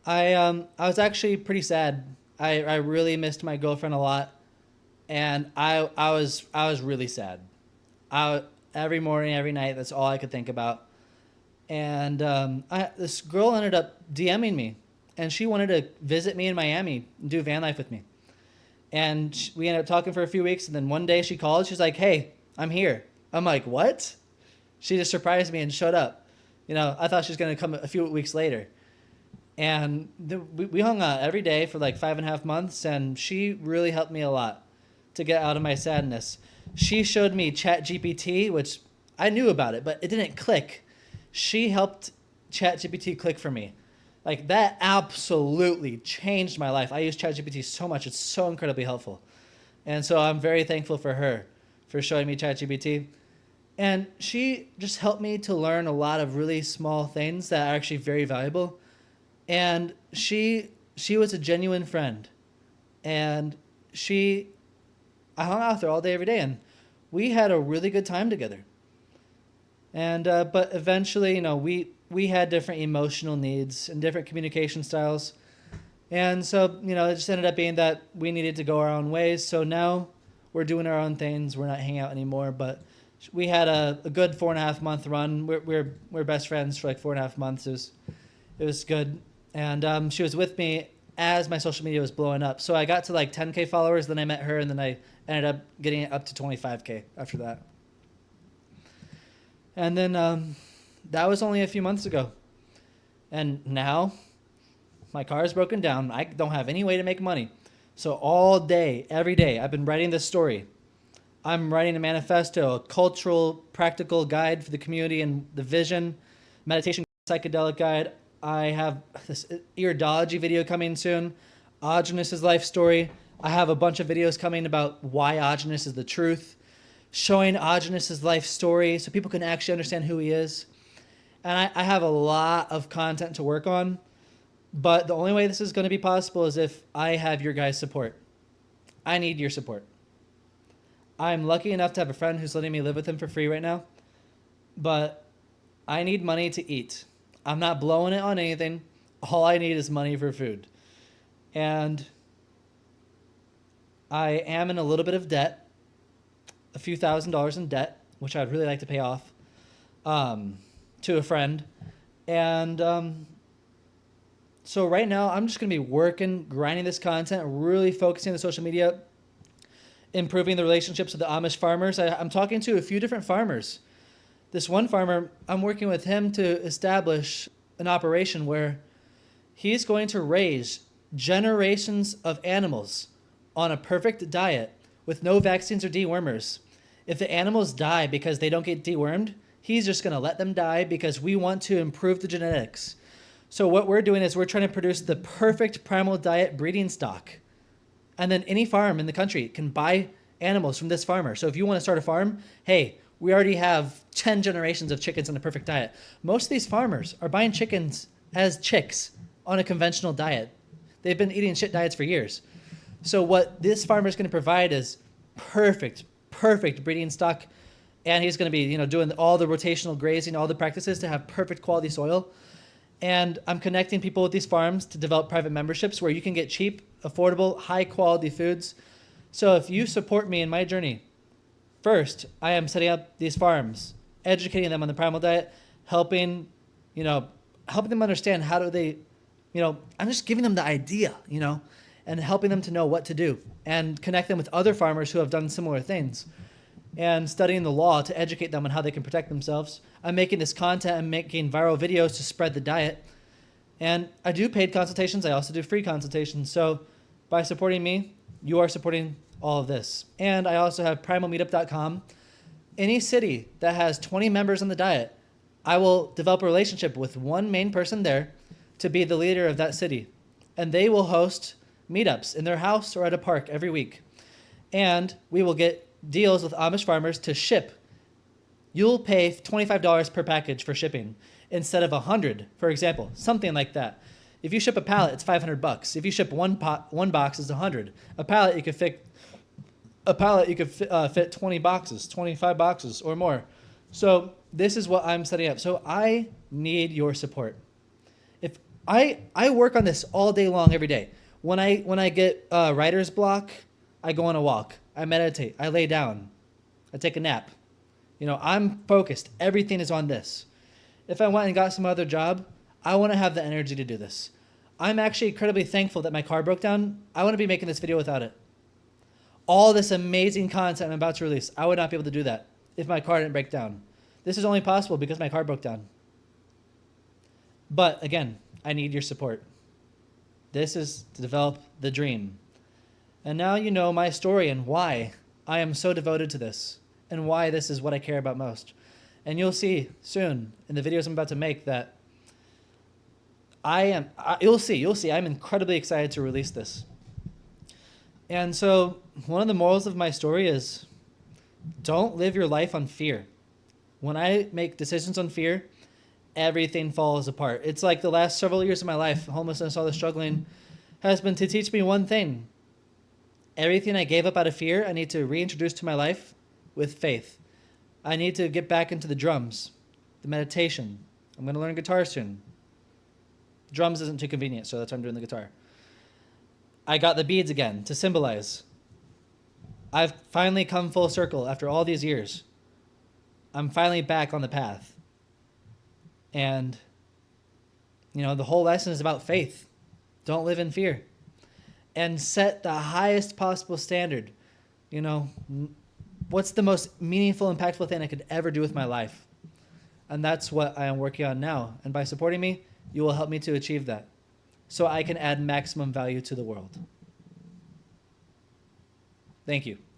I was actually pretty sad. I really missed my girlfriend a lot. And I was really sad. Every morning, every night, that's all I could think about. And this girl ended up DMing me, and she wanted to visit me in Miami and do van life with me. And we ended up talking for a few weeks, and then one day she called. She's like, "Hey, I'm here." I'm like, "What?" She just surprised me and showed up. I thought she was going to come a few weeks later. And we hung out every day for like 5.5 months, and she really helped me a lot to get out of my sadness. She showed me ChatGPT, which I knew about it, but it didn't click. She helped ChatGPT click for me. Like, that absolutely changed my life. I use ChatGPT so much. It's so incredibly helpful. And so I'm very thankful for her for showing me ChatGPT. And she just helped me to learn a lot of really small things that are actually very valuable. And she was a genuine friend. And I hung out with her all day, every day, and we had a really good time together. And but eventually, we had different emotional needs and different communication styles. And so, it just ended up being that we needed to go our own ways. So now we're doing our own things. We're not hanging out anymore. But we had a good 4.5 month run. We're best friends for like 4.5 months. It was good. And she was with me as my social media was blowing up. So I got to like 10K followers, then I met her, and then I ended up getting it up to 25K after that. And then that was only a few months ago. And now my car is broken down. I don't have any way to make money. So all day, every day, I've been writing this story. I'm writing a manifesto, a cultural, practical guide for the community and the vision, meditation, psychedelic guide. I have this iridology video coming soon, Agenus' life story. I have a bunch of videos coming about why Agenus is the truth, showing Agenus' life story so people can actually understand who he is. And I have a lot of content to work on, but the only way this is going to be possible is if I have your guys' support. I need your support. I'm lucky enough to have a friend who's letting me live with him for free right now, but I need money to eat. I'm not blowing it on anything. All I need is money for food. And I am in a little bit of debt, a few $1,000s in debt, which I'd really like to pay off to a friend. And so right now, I'm just going to be working, grinding this content, really focusing on the social media, improving the relationships with the Amish farmers. I'm talking to a few different farmers. This one farmer, I'm working with him to establish an operation where he's going to raise generations of animals on a perfect diet with no vaccines or dewormers. If the animals die because they don't get dewormed, he's just going to let them die because we want to improve the genetics. So what we're doing is we're trying to produce the perfect primal diet breeding stock. And then any farm in the country can buy animals from this farmer. So if you want to start a farm, hey, we already have 10 generations of chickens on a perfect diet. Most of these farmers are buying chickens as chicks on a conventional diet. They've been eating shit diets for years. So what this farmer is going to provide is perfect breeding stock. And he's going to be, doing all the rotational grazing, all the practices to have perfect quality soil. And I'm connecting people with these farms to develop private memberships where you can get cheap, affordable, high quality foods. So if you support me in my journey, first, I am setting up these farms, educating them on the primal diet, helping them understand how do they, I'm just giving them the idea, and helping them to know what to do and connect them with other farmers who have done similar things and studying the law to educate them on how they can protect themselves. I'm making this content and making viral videos to spread the diet. And I do paid consultations. I also do free consultations. So by supporting me, you are supporting all of this. And I also have primalmeetup.com. Any city that has 20 members on the diet, I will develop a relationship with one main person there to be the leader of that city. And they will host meetups in their house or at a park every week. And we will get deals with Amish farmers to ship. You'll pay $25 per package for shipping instead of $100, for example, something like that. If you ship a pallet, it's $500. If you ship one box, it's $100. A pallet you could fit 20 boxes, 25 boxes or more. So this is what I'm setting up. So I need your support. If I work on this all day long, every day. When I get writer's block, I go on a walk. I meditate. I lay down. I take a nap. I'm focused. Everything is on this. If I went and got some other job, I want to have the energy to do this. I'm actually incredibly thankful that my car broke down. I want to be making this video without it. All this amazing content I'm about to release, I would not be able to do that if my car didn't break down. This is only possible because my car broke down. But again, I need your support. This is to develop the dream. And now you know my story and why I am so devoted to this and why this is what I care about most. And you'll see soon in the videos I'm about to make that you'll see, I'm incredibly excited to release this. And so one of the morals of my story is don't live your life on fear. When I make decisions on fear, everything falls apart. It's like the last several years of my life, homelessness, all the struggling, has been to teach me one thing. Everything I gave up out of fear, I need to reintroduce to my life with faith. I need to get back into the drums, the meditation. I'm going to learn guitar soon. Drums isn't too convenient, so that's why I'm doing the guitar. I got the beads again to symbolize. I've finally come full circle after all these years. I'm finally back on the path. And, the whole lesson is about faith. Don't live in fear. And set the highest possible standard. What's the most meaningful, impactful thing I could ever do with my life? And that's what I am working on now. And by supporting me, you will help me to achieve that so I can add maximum value to the world. Thank you.